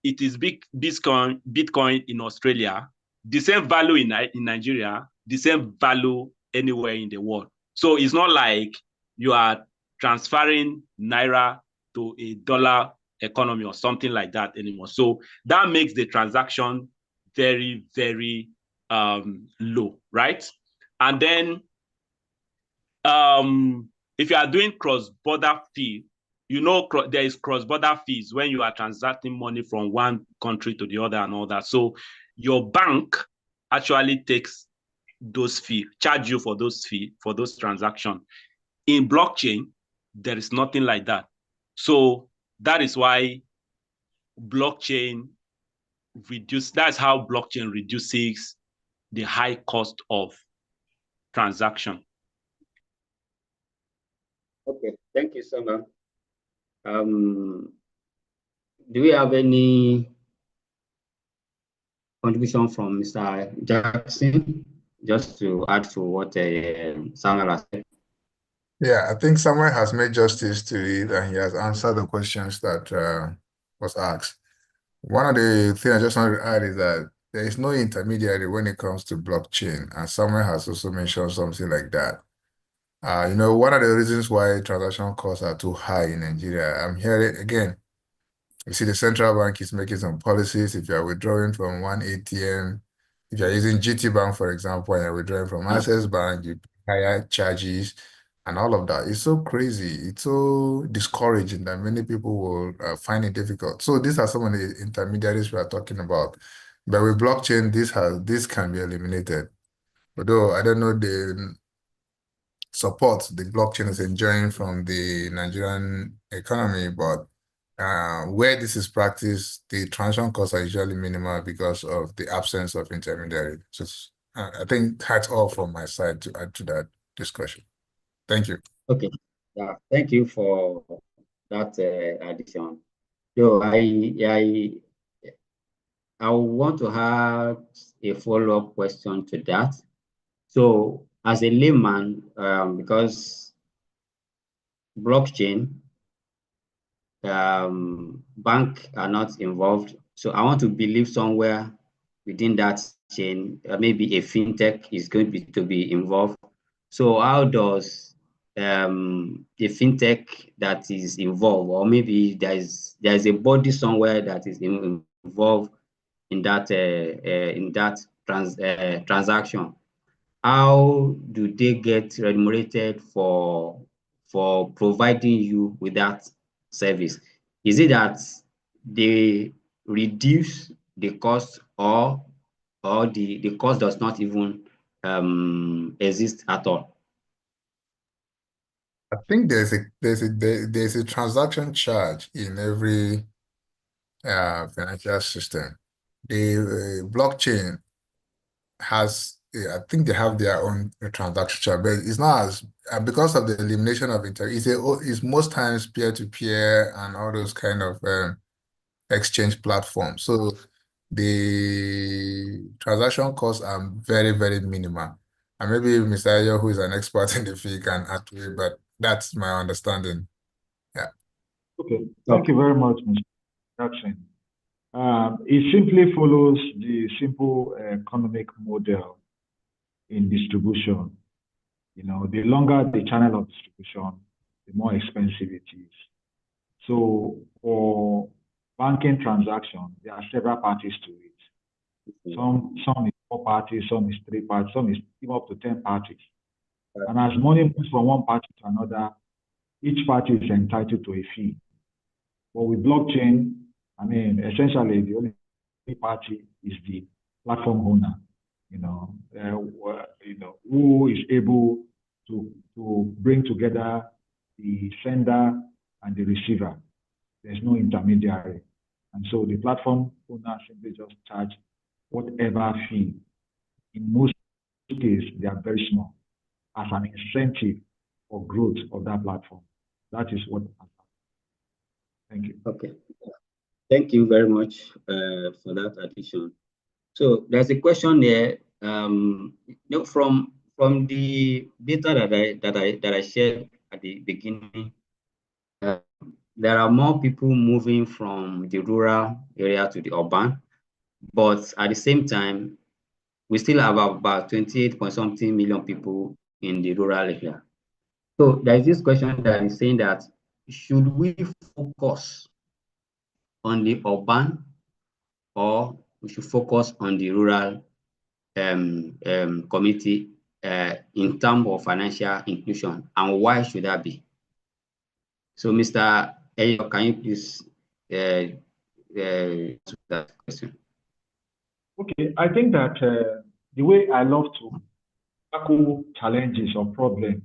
it is Bitcoin in Australia, the same value in Nigeria, the same value anywhere in the world. So it's not like you are transferring Naira to a dollar economy or something like that anymore. So that makes the transaction very, very low, right? And then if you are doing cross-border fee, you know there is cross-border fees when you are transacting money from one country to the other and all that. So your bank actually takes those fees, charge you for those fees for those transactions. In blockchain, there is nothing like that. So that is why blockchain that's how blockchain reduces the high cost of transaction. Okay, thank you so much. Do we have any contribution from Mr. Jackson, just to add to what Samuel has said? Yeah, I think Samuel has made justice to it, and he has answered the questions that was asked. One of the things I just want to add is that there is no intermediary when it comes to blockchain, and Samuel has also mentioned something like that. One of the reasons why transaction costs are too high in Nigeria, I'm hearing again, you see the central bank is making some policies. If you are withdrawing from one ATM, if you're using GT Bank, for example, and you're withdrawing from Access Bank, you pay higher charges and all of that. It's so crazy. It's so discouraging that many people will find it difficult. So these are some of the intermediaries we are talking about. But with blockchain, this can be eliminated. Although I don't know the support the blockchain is enjoying from the Nigerian economy, but where this is practiced, the transaction costs are usually minimal because of the absence of intermediary. So I think that's all from my side to add to that discussion. Thank you. Okay, yeah, thank you for that addition. So I want to have a follow-up question to that. So as a layman, because blockchain, bank are not involved. So I want to believe somewhere within that chain, maybe a fintech is going to be involved. So how does the fintech that is involved, or maybe there's a body somewhere that is involved in that transaction? How do they get remunerated for providing you with that service? Is it that they reduce the cost, or the cost does not even exist at all? I think there's a transaction charge in every financial system. The blockchain has, I think they have their own transaction charge, but it's not as because of the elimination of it's most times peer-to-peer and all those kind of exchange platforms. So the transaction costs are very, very minimal. And maybe Mr. Ayo, who is an expert in the field, can add to it, but that's my understanding. Yeah. Okay, thank you very much, Mr. Jackson. It simply follows the simple economic model in distribution. The longer the channel of distribution, the more expensive it is. So for banking transaction, there are several parties to it. Some is 4 parties, some is 3 parties, some is even up to 10 parties. And as money moves from one party to another, each party is entitled to a fee. But with blockchain, essentially the only party is the platform owner, who is able to bring together the sender and the receiver. There's no intermediary. And so the platform owner simply just charge whatever fee. In most cases, they are very small, as an incentive for growth of that platform. That is what happens. Thank you. Okay. Thank you very much for that addition. So there's a question there. From the data that I shared at the beginning, there are more people moving from the rural area to the urban, but at the same time, we still have about 28 point something million people in the rural area. So there is this question that is saying that should we focus on the urban or we should focus on the rural community in terms of financial inclusion, and why should that be? So, Mr. Eyo, can you please answer that question? Okay, I think that the way I love to tackle challenges or problems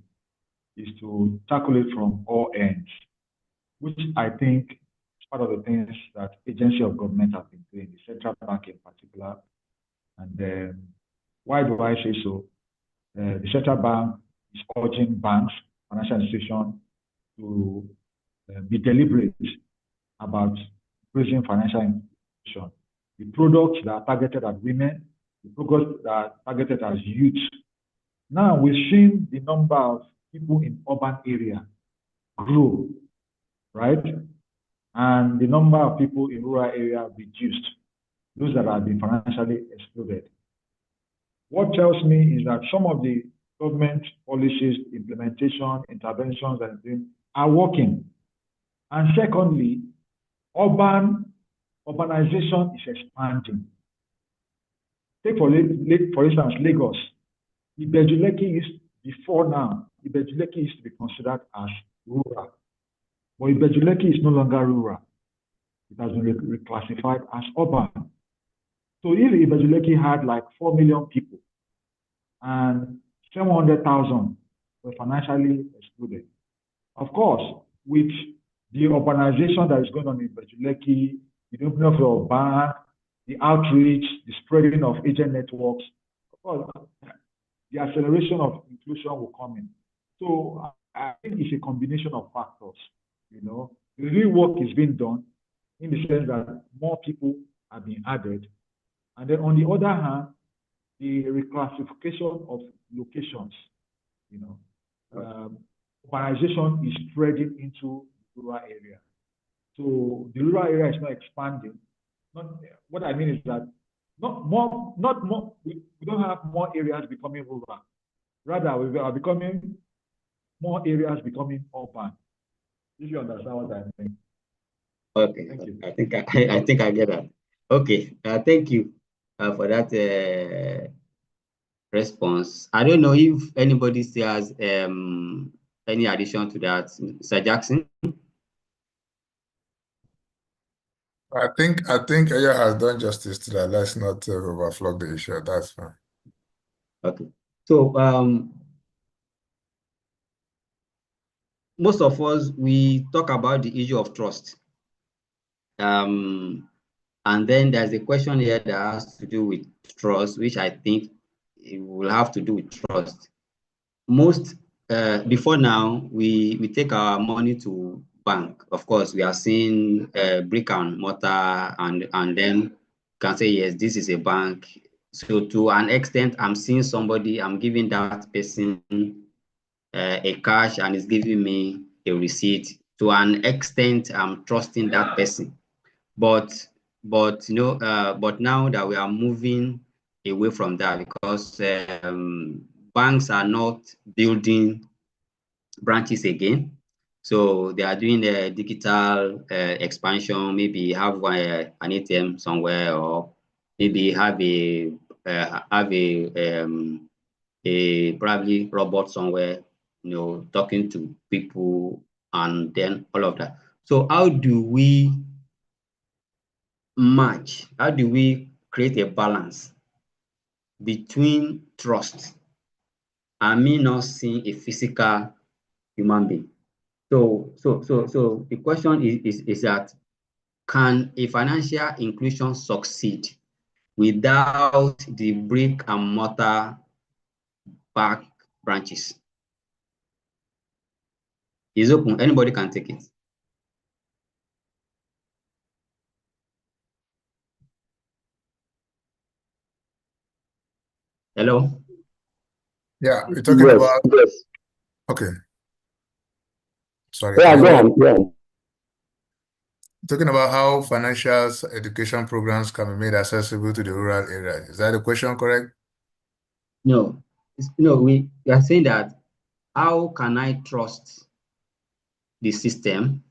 is to tackle it from all ends, which I think is part of the things that agency of government have been doing, the central bank in particular. And why do I say so? The central bank is urging banks, financial institutions to be deliberate about increasing financial inclusion. The products that are targeted at women, the products that are targeted at youth. Now we've seen the number of people in urban area grow, right? And the number of people in rural area reduced, those that have been financially excluded. What tells me is that some of the government policies, implementation, interventions that are working. And secondly, urbanization is expanding. Take for instance, Lagos. Ibeju-Lekki used before now, Ibeju-Lekki used to be considered as rural. But Ibeju-Lekki is no longer rural. It has been reclassified as urban. So if Ibeju-Lekki had like 4 million people and 700,000 were financially excluded, of course, with the urbanization that is going on in Ibeju-Lekki, the opening of your bank, the outreach, the spreading of agent networks, of course, the acceleration of inclusion will come in. So I think it's a combination of factors. You know, the real work is being done in the sense that more people are being added. And then on the other hand, the reclassification of locations, you know, urbanization is spreading into the rural area. So the rural area is not expanding. What I mean is that we don't have more areas becoming rural. Rather, we are becoming more areas becoming urban. If you understand what I mean. Okay, thank you. I think I get that. Okay, thank you for that response. I don't know if anybody still has any addition to that, Mr. Jackson. I think Eyo has done justice to that. Let's not overflow the issue. That's fine. Okay. So most of us, we talk about the issue of trust. And then there's a question here that has to do with trust, which I think it will have to do with trust. Most before now, we take our money to bank. Of course, we are seeing brick and mortar, and then can say, yes, this is a bank. So to an extent, I'm seeing somebody, I'm giving that person a cash and is giving me a receipt. To an extent, I'm trusting that person. But you know, but now that we are moving away from that, because banks are not building branches again. So they are doing a digital expansion, maybe have an ATM somewhere, or maybe have a probably robot somewhere, you know, talking to people, and then all of that. So how do we match? How do we create a balance between trust and me not seeing a physical human being? So the question is that, can a financial inclusion succeed without the brick and mortar back branches? It's open, anybody can take it. Hello? Yeah, we're talking about. Yes. Okay. Sorry. Yeah, go on. talking about how financial education programs can be made accessible to the rural areas. Is that the question correct? No, we are saying that how can I trust the system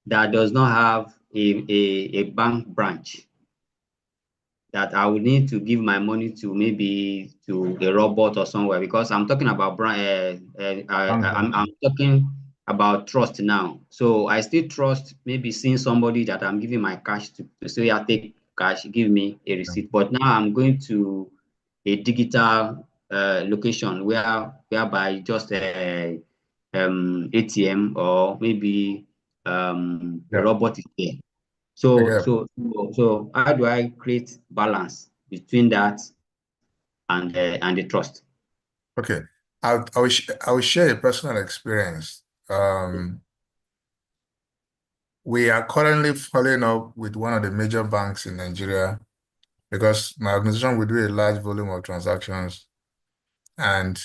that does not have a bank branch, that I would need to give my money to, maybe to a robot or somewhere, because I'm talking about I'm talking about trust now. So I still trust maybe seeing somebody that I'm giving my cash to say, I take cash, give me a receipt. But now I'm going to a digital location whereby just ATM, or maybe a Yeah. robot is there. Okay. So how do I create balance between that and the trust? Okay. I will share a personal experience. We are currently following up with one of the major banks in Nigeria because my organization will do a large volume of transactions. And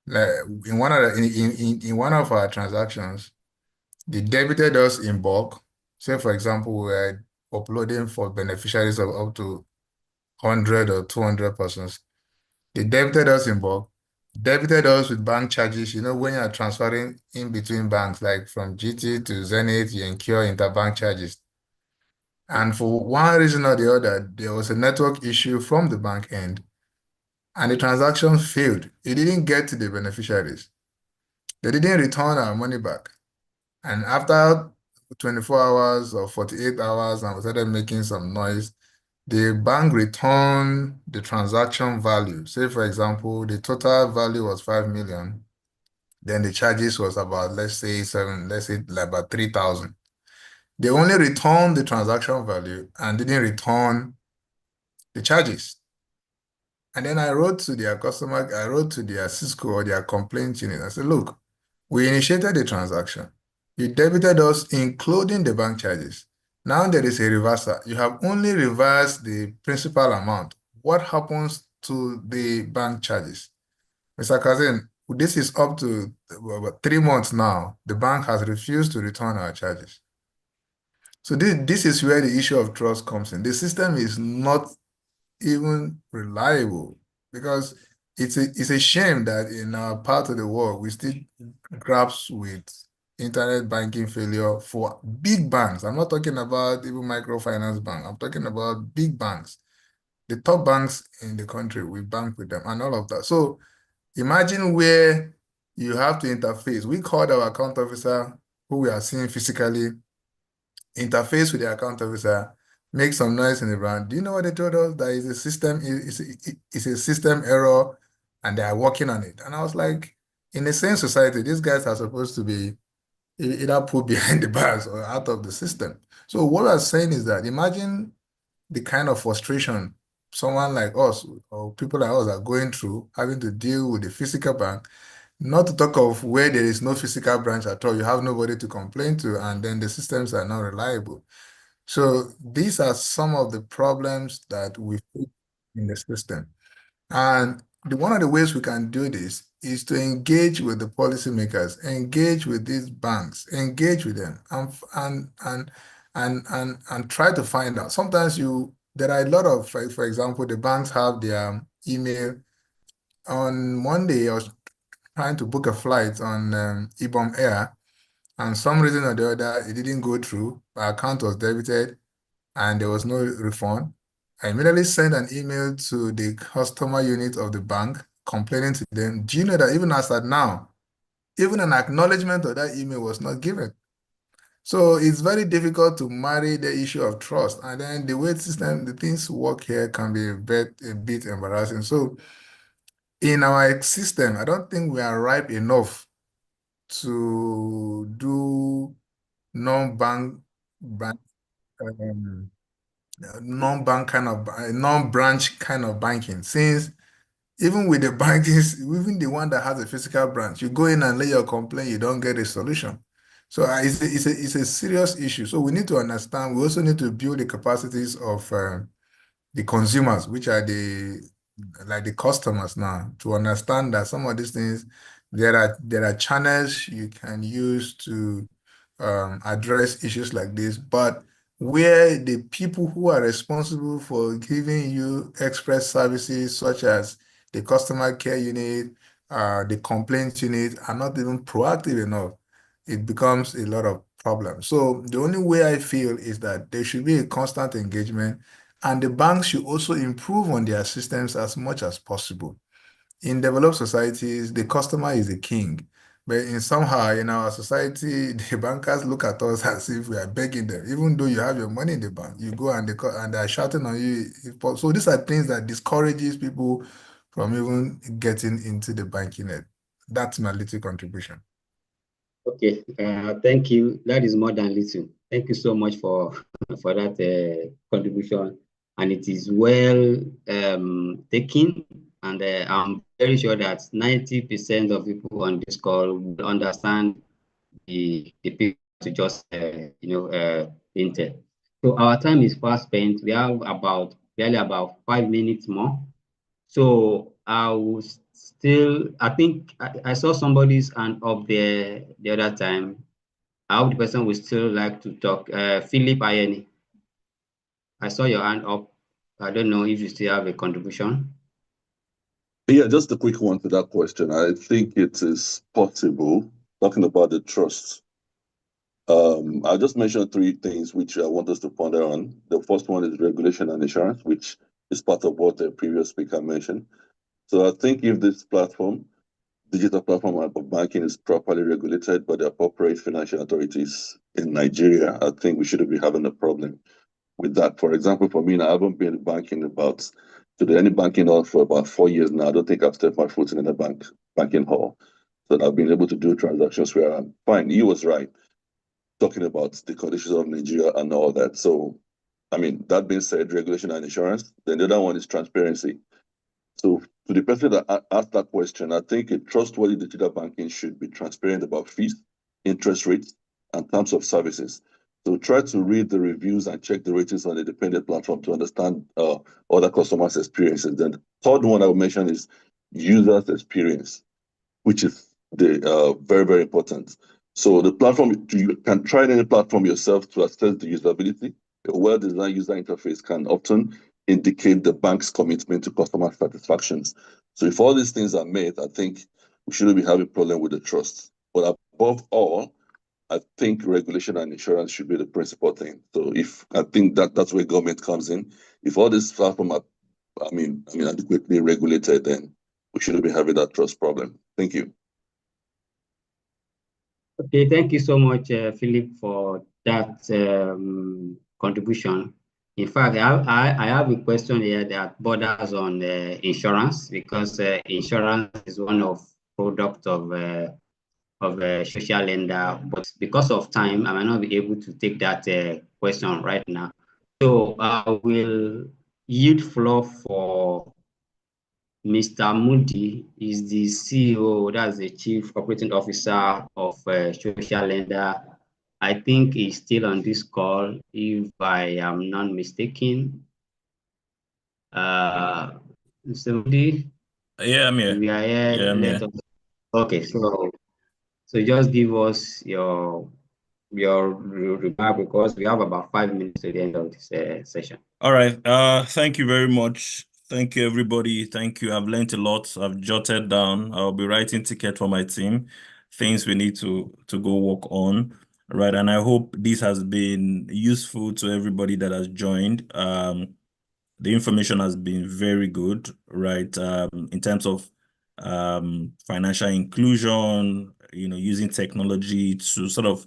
in one of in one of our transactions, they debited us in bulk. Say, for example, we are uploading for beneficiaries of up to 100 or 200 persons. They debited us in bulk, debited us with bank charges. You know, when you're transferring in between banks, like from GT to Zenith, you incur interbank charges. And for one reason or the other, there was a network issue from the bank end, and the transaction failed. It didn't get to the beneficiaries. They didn't return our money back. And after 24 hours or 48 hours, and we started making some noise, the bank returned the transaction value. Say, for example, the total value was 5 million. Then the charges was about, let's say like about 3,000. They only returned the transaction value and didn't return the charges. And then I wrote to their Cisco or their complaint unit. I said, look, we initiated the transaction. You debited us, including the bank charges. Now there is a reversal. You have only reversed the principal amount. What happens to the bank charges? Mr. Kazin, this is up to about 3 months now. The bank has refused to return our charges. So this is where the issue of trust comes in. The system is not even reliable, because it's a shame that in our part of the world we still grasp with internet banking failure for big banks. I'm not talking about even microfinance bank. I'm talking about big banks. The top banks in the country, we bank with them and all of that. So imagine where you have to interface. We called our account officer, who we are seeing physically, interface with the account officer, make some noise in the brand. Do you know what they told us? That is a system, it's a system error, and they are working on it. And I was like, in the same society, these guys are supposed to be either put behind the bars or out of the system. So what I'm saying is that imagine the kind of frustration someone like us or people like us are going through, having to deal with the physical bank, not to talk of where there is no physical branch at all. You have nobody to complain to, and then the systems are not reliable. So these are some of the problems that we face in the system. And one of the ways we can do this is to engage with the policymakers, engage with these banks, engage with them, and try to find out. Sometimes there are a lot of, for example, the banks have their email. On Monday, I was trying to book a flight on Ibom Air, and some reason or the other, it didn't go through. My account was debited, and there was no refund. I immediately sent an email to the customer unit of the bank complaining to them. Do you know that even as at now, even an acknowledgement of that email was not given? So it's very difficult to marry the issue of trust. And then the way the things work here can be a bit embarrassing. So in our system, I don't think we are ripe enough to do non-bank bank non-bank kind of non-branch kind of banking, since even with the bankings, even the one that has a physical branch, you go in and lay your complaint, you don't get a solution. So it's a serious issue. So we need to understand, we also need to build the capacities of the consumers, which are like the customers now, to understand that some of these things, there are channels you can use to address issues like this, but where the people who are responsible for giving you express services, such as the customer care unit, the complaint unit, are not even proactive enough, it becomes a lot of problems. So the only way I feel is that there should be a constant engagement, and the banks should also improve on their systems as much as possible. In developed societies, the customer is the king. But somehow in our society, the bankers look at us as if we are begging them. Even though you have your money in the bank, you go and they're shouting on you. So these are things that discourages people from even getting into the banking net. That's my little contribution. Okay, thank you. That is more than little. Thank you so much for that contribution, and it is well taken. And I'm very sure that 90% of people on this call would understand the people to just painted. So our time is fast spent. We have barely about 5 minutes more. So I will still, I think I saw somebody's hand up there the other time. I hope the person will still like to talk. Philip Ayeni, I saw your hand up. I don't know if you still have a contribution. Yeah, just a quick one to that question. I think it is possible, talking about the trust. I'll just mention three things which I want us to ponder on. The first one is regulation and insurance, which is part of what the previous speaker mentioned. So I think if this platform, digital platform of banking, is properly regulated by the appropriate financial authorities in Nigeria, I think we shouldn't be having a problem with that. For example, for me, I haven't been banking any banking hall for about 4 years now. I don't think I've stepped my foot in a banking hall. So I've been able to do transactions where I'm fine. He was right, talking about the conditions of Nigeria and all that. So, I mean, that being said, regulation and insurance. Then the other one is transparency. So to the person that asked that question, I think a trustworthy digital banking should be transparent about fees, interest rates, and terms of services. So try to read the reviews and check the ratings on the independent platform to understand other customers' experiences. Then the third one I will mention is users' experience, which is very, very important. So the platform, you can try any platform yourself to assess the usability. A well-designed user interface can often indicate the bank's commitment to customer satisfaction. So if all these things are met, I think we shouldn't be having a problem with the trust. But above all, I think regulation and insurance should be the principal thing. So I think that's where government comes in. If all these platforms are, adequately regulated, then we shouldn't be having that trust problem. Thank you. Okay, thank you so much, Philip, for that contribution. In fact, I have a question here that borders on insurance, because insurance is one of product of social lender, but because of time, I might not be able to take that question right now. So I will yield floor for Mr. Moody. Is the CEO, that's the Chief Operating Officer of Social Lender. I think he's still on this call, if I am not mistaken. Mr. Moody? Yeah, I'm here. We are here. Yeah, I'm here. Okay, so just give us your remark, because we have about 5 minutes to the end of this session. All right. Thank you very much. Thank you, everybody. Thank you. I've learned a lot. I've jotted down. I'll be writing ticket for my team, things we need to go work on. Right. And I hope this has been useful to everybody that has joined. The information has been very good, right? In terms of financial inclusion, using technology to sort of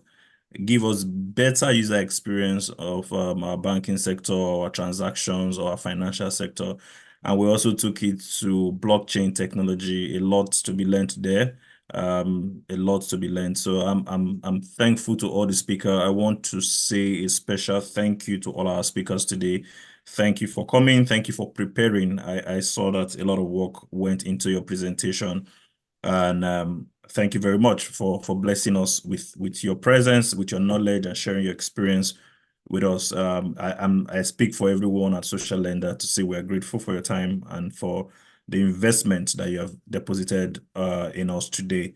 give us better user experience of our banking sector, our transactions, or our financial sector. And we also took it to blockchain technology. A lot to be learned there. A lot to be learned. So I'm thankful to all the speakers. I want to say a special thank you to all our speakers today. Thank you for coming. Thank you for preparing. I saw that a lot of work went into your presentation. And thank you very much for blessing us with your presence, with your knowledge, and sharing your experience with us. I speak for everyone at Social Lender to say we're grateful for your time and for the investment that you have deposited in us today.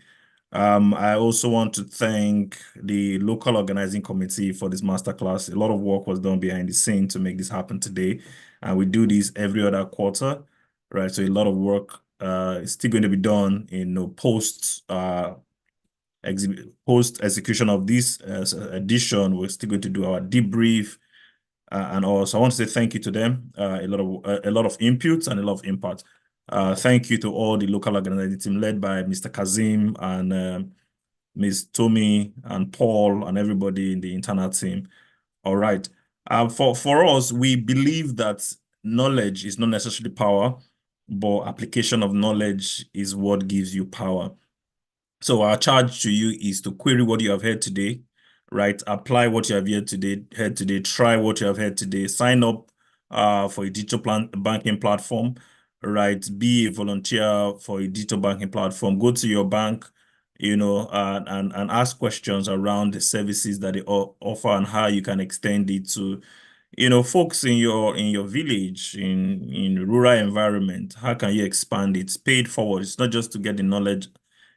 I also want to thank the local organizing committee for this masterclass. A lot of work was done behind the scene to make this happen today. And we do this every other quarter, right? So a lot of work is still going to be done in post execution of this edition. We're still going to do our debrief and also I want to say thank you to them. A lot of inputs and a lot of impact. Thank you to all the local organizing team led by Mr. Kazim and Ms. Tommy and Paul and everybody in the internal team. All right. For us, we believe that knowledge is not necessarily power, but application of knowledge is what gives you power. So our charge to you is to query what you have heard today, right? Apply what you have heard today, try what you have heard today, sign up for a digital banking platform, right? Be a volunteer for a digital banking platform. Go to your bank, and ask questions around the services that they offer and how you can extend it to, folks in your village, in rural environment. How can you expand it? Pay it forward. It's not just to get the knowledge.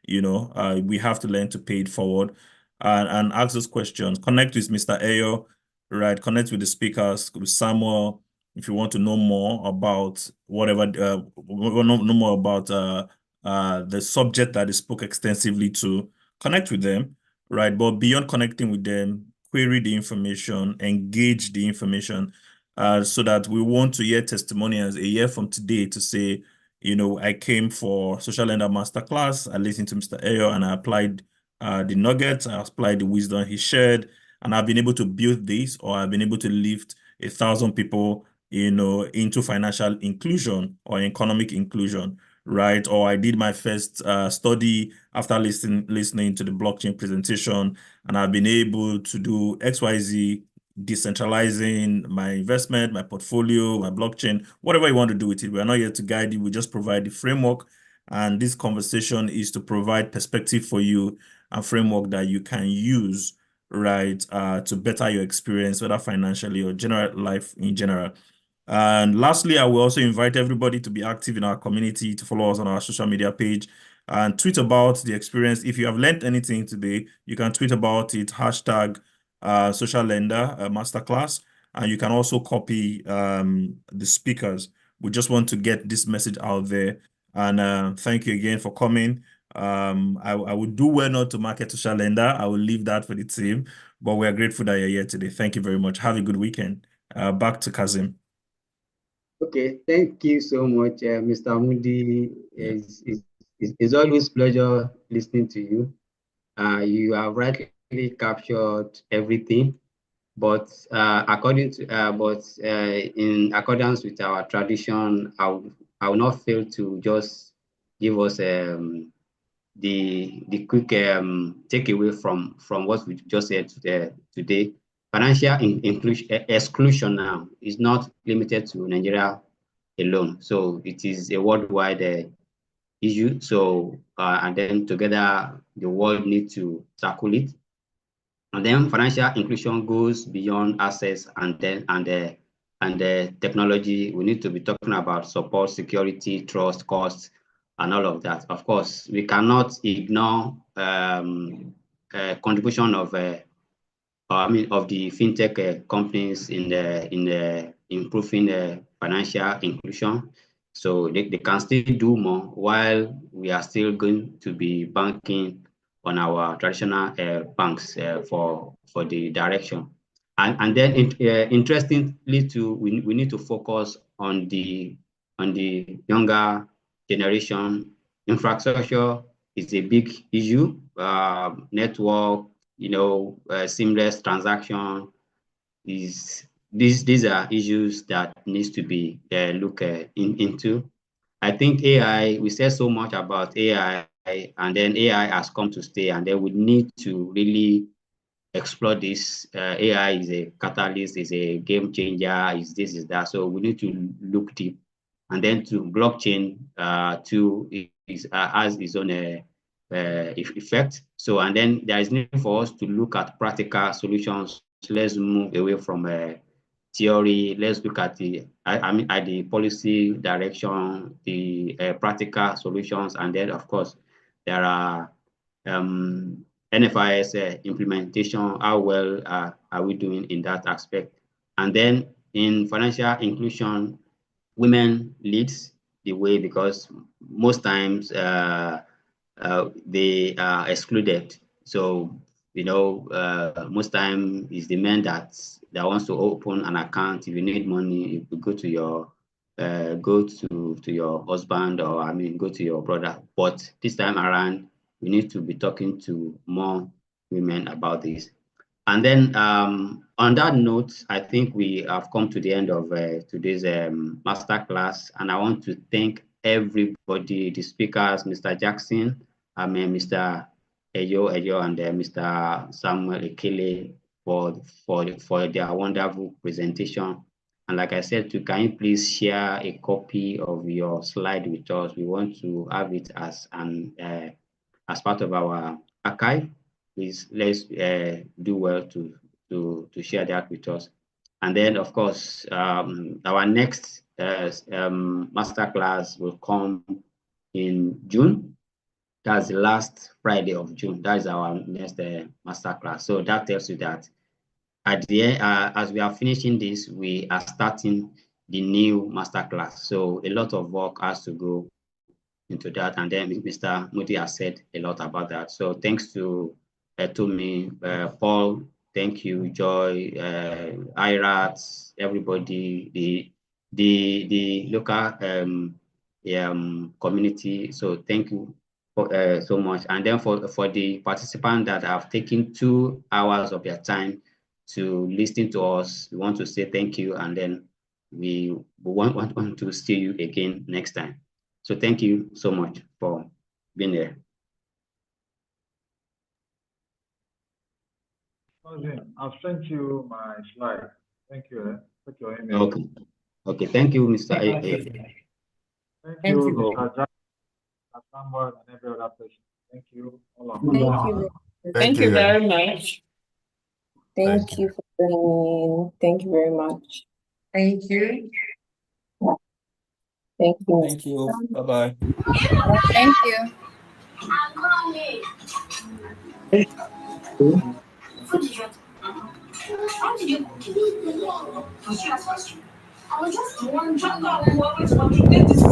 We have to learn to pay it forward and ask those questions. Connect with Mr. Ayo, right? Connect with the speakers, with Samuel, if you want to know more about whatever, know more about the subject that they spoke extensively to. Connect with them, right? But beyond connecting with them, query the information, engage the information, so that we want to hear testimonials a year from today to say, I came for Social Lender Masterclass, I listened to Mr. Ayo and I applied the nuggets, I applied the wisdom he shared, and I've been able to build this, or I've been able to lift 1,000 people, into financial inclusion or economic inclusion, right? Or I did my first study after listening to the blockchain presentation, and I've been able to do XYZ, decentralizing my investment, my portfolio, my blockchain, whatever you want to do with it. We're not here to guide you. We just provide the framework. And this conversation is to provide perspective for you and framework that you can use, right, to better your experience, whether financially or general life in general. And lastly, I will also invite everybody to be active in our community, to follow us on our social media page and tweet about the experience. If you have learned anything today, you can tweet about it, hashtag Social Lender Masterclass, and you can also copy the speakers. We just want to get this message out there. And thank you again for coming. I would do well not to market Social Lender. I will leave that for the team, but we're grateful that you're here today. Thank you very much. Have a good weekend. Back to Kazim. Okay, thank you so much, Mr. Moody. It's always pleasure listening to you. You have rightly captured everything, but in accordance with our tradition, I will not fail to just give us the quick takeaway from what we just said today. Financial exclusion now is not limited to Nigeria alone. So it is a worldwide issue. So, and then together, the world needs to tackle it. And then financial inclusion goes beyond access and the technology. We need to be talking about support, security, trust, cost, and all of that. Of course, we cannot ignore contribution of the fintech companies in the improving the financial inclusion. So they can still do more while we are still going to be banking on our traditional banks for the direction. And then interestingly too, we need to focus on the younger generation. Infrastructure is a big issue. Network, seamless transaction these are issues that needs to be looked into. I think AI, we said so much about AI, and then AI has come to stay, and then we need to really explore this. AI is a catalyst, is a game changer, is this, is that. So we need to look deep. And then to blockchain too has its own effect. So, and then there is need for us to look at practical solutions. Let's move away from theory. Let's look at at the policy direction, the practical solutions, and then of course there are NFIS implementation, how well are we doing in that aspect? And then in financial inclusion, women leads the way because most times they are excluded. So, most time it's the men that wants to open an account. If you need money, you go to your husband, or go to your brother. But this time around, we need to be talking to more women about this. And then on that note, I think we have come to the end of today's masterclass, and I want to thank everybody, the speakers, Mr. Jackson, Mr. Ejo, and Mr. Samuel Ekele for their wonderful presentation. And like I said, can you please share a copy of your slide with us? We want to have it as part of our archive. Please let's do well to share that with us. And then, of course, our next masterclass will come in June. That's the last Friday of June. That is our next masterclass. So that tells you that at the end, as we are finishing this, we are starting the new masterclass. So a lot of work has to go into that. And then Mr. Moody has said a lot about that. So thanks to me, Paul, thank you, Joy, IRATS, everybody, the local community. So thank you so much. And then for the participants that have taken 2 hours of their time to listen to us, we want to say thank you, and then we want to see you again next time. So thank you so much for being there. I've sent you my slide. Thank you. Put your email. Okay. Thank you, Mr. Thank you, Mr. Jack, Samuel, and every other person. Thank you. Thank you very much. Thank you for bringing in. Thank you very much. Thank you. Thank you. Thank you. Bye-bye. Thank you. How did you cook it? Was you at first? I was just wondering what was watching this.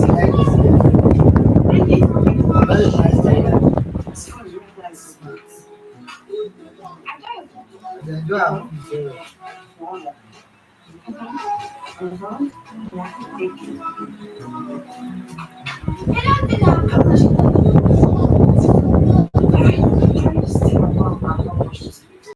I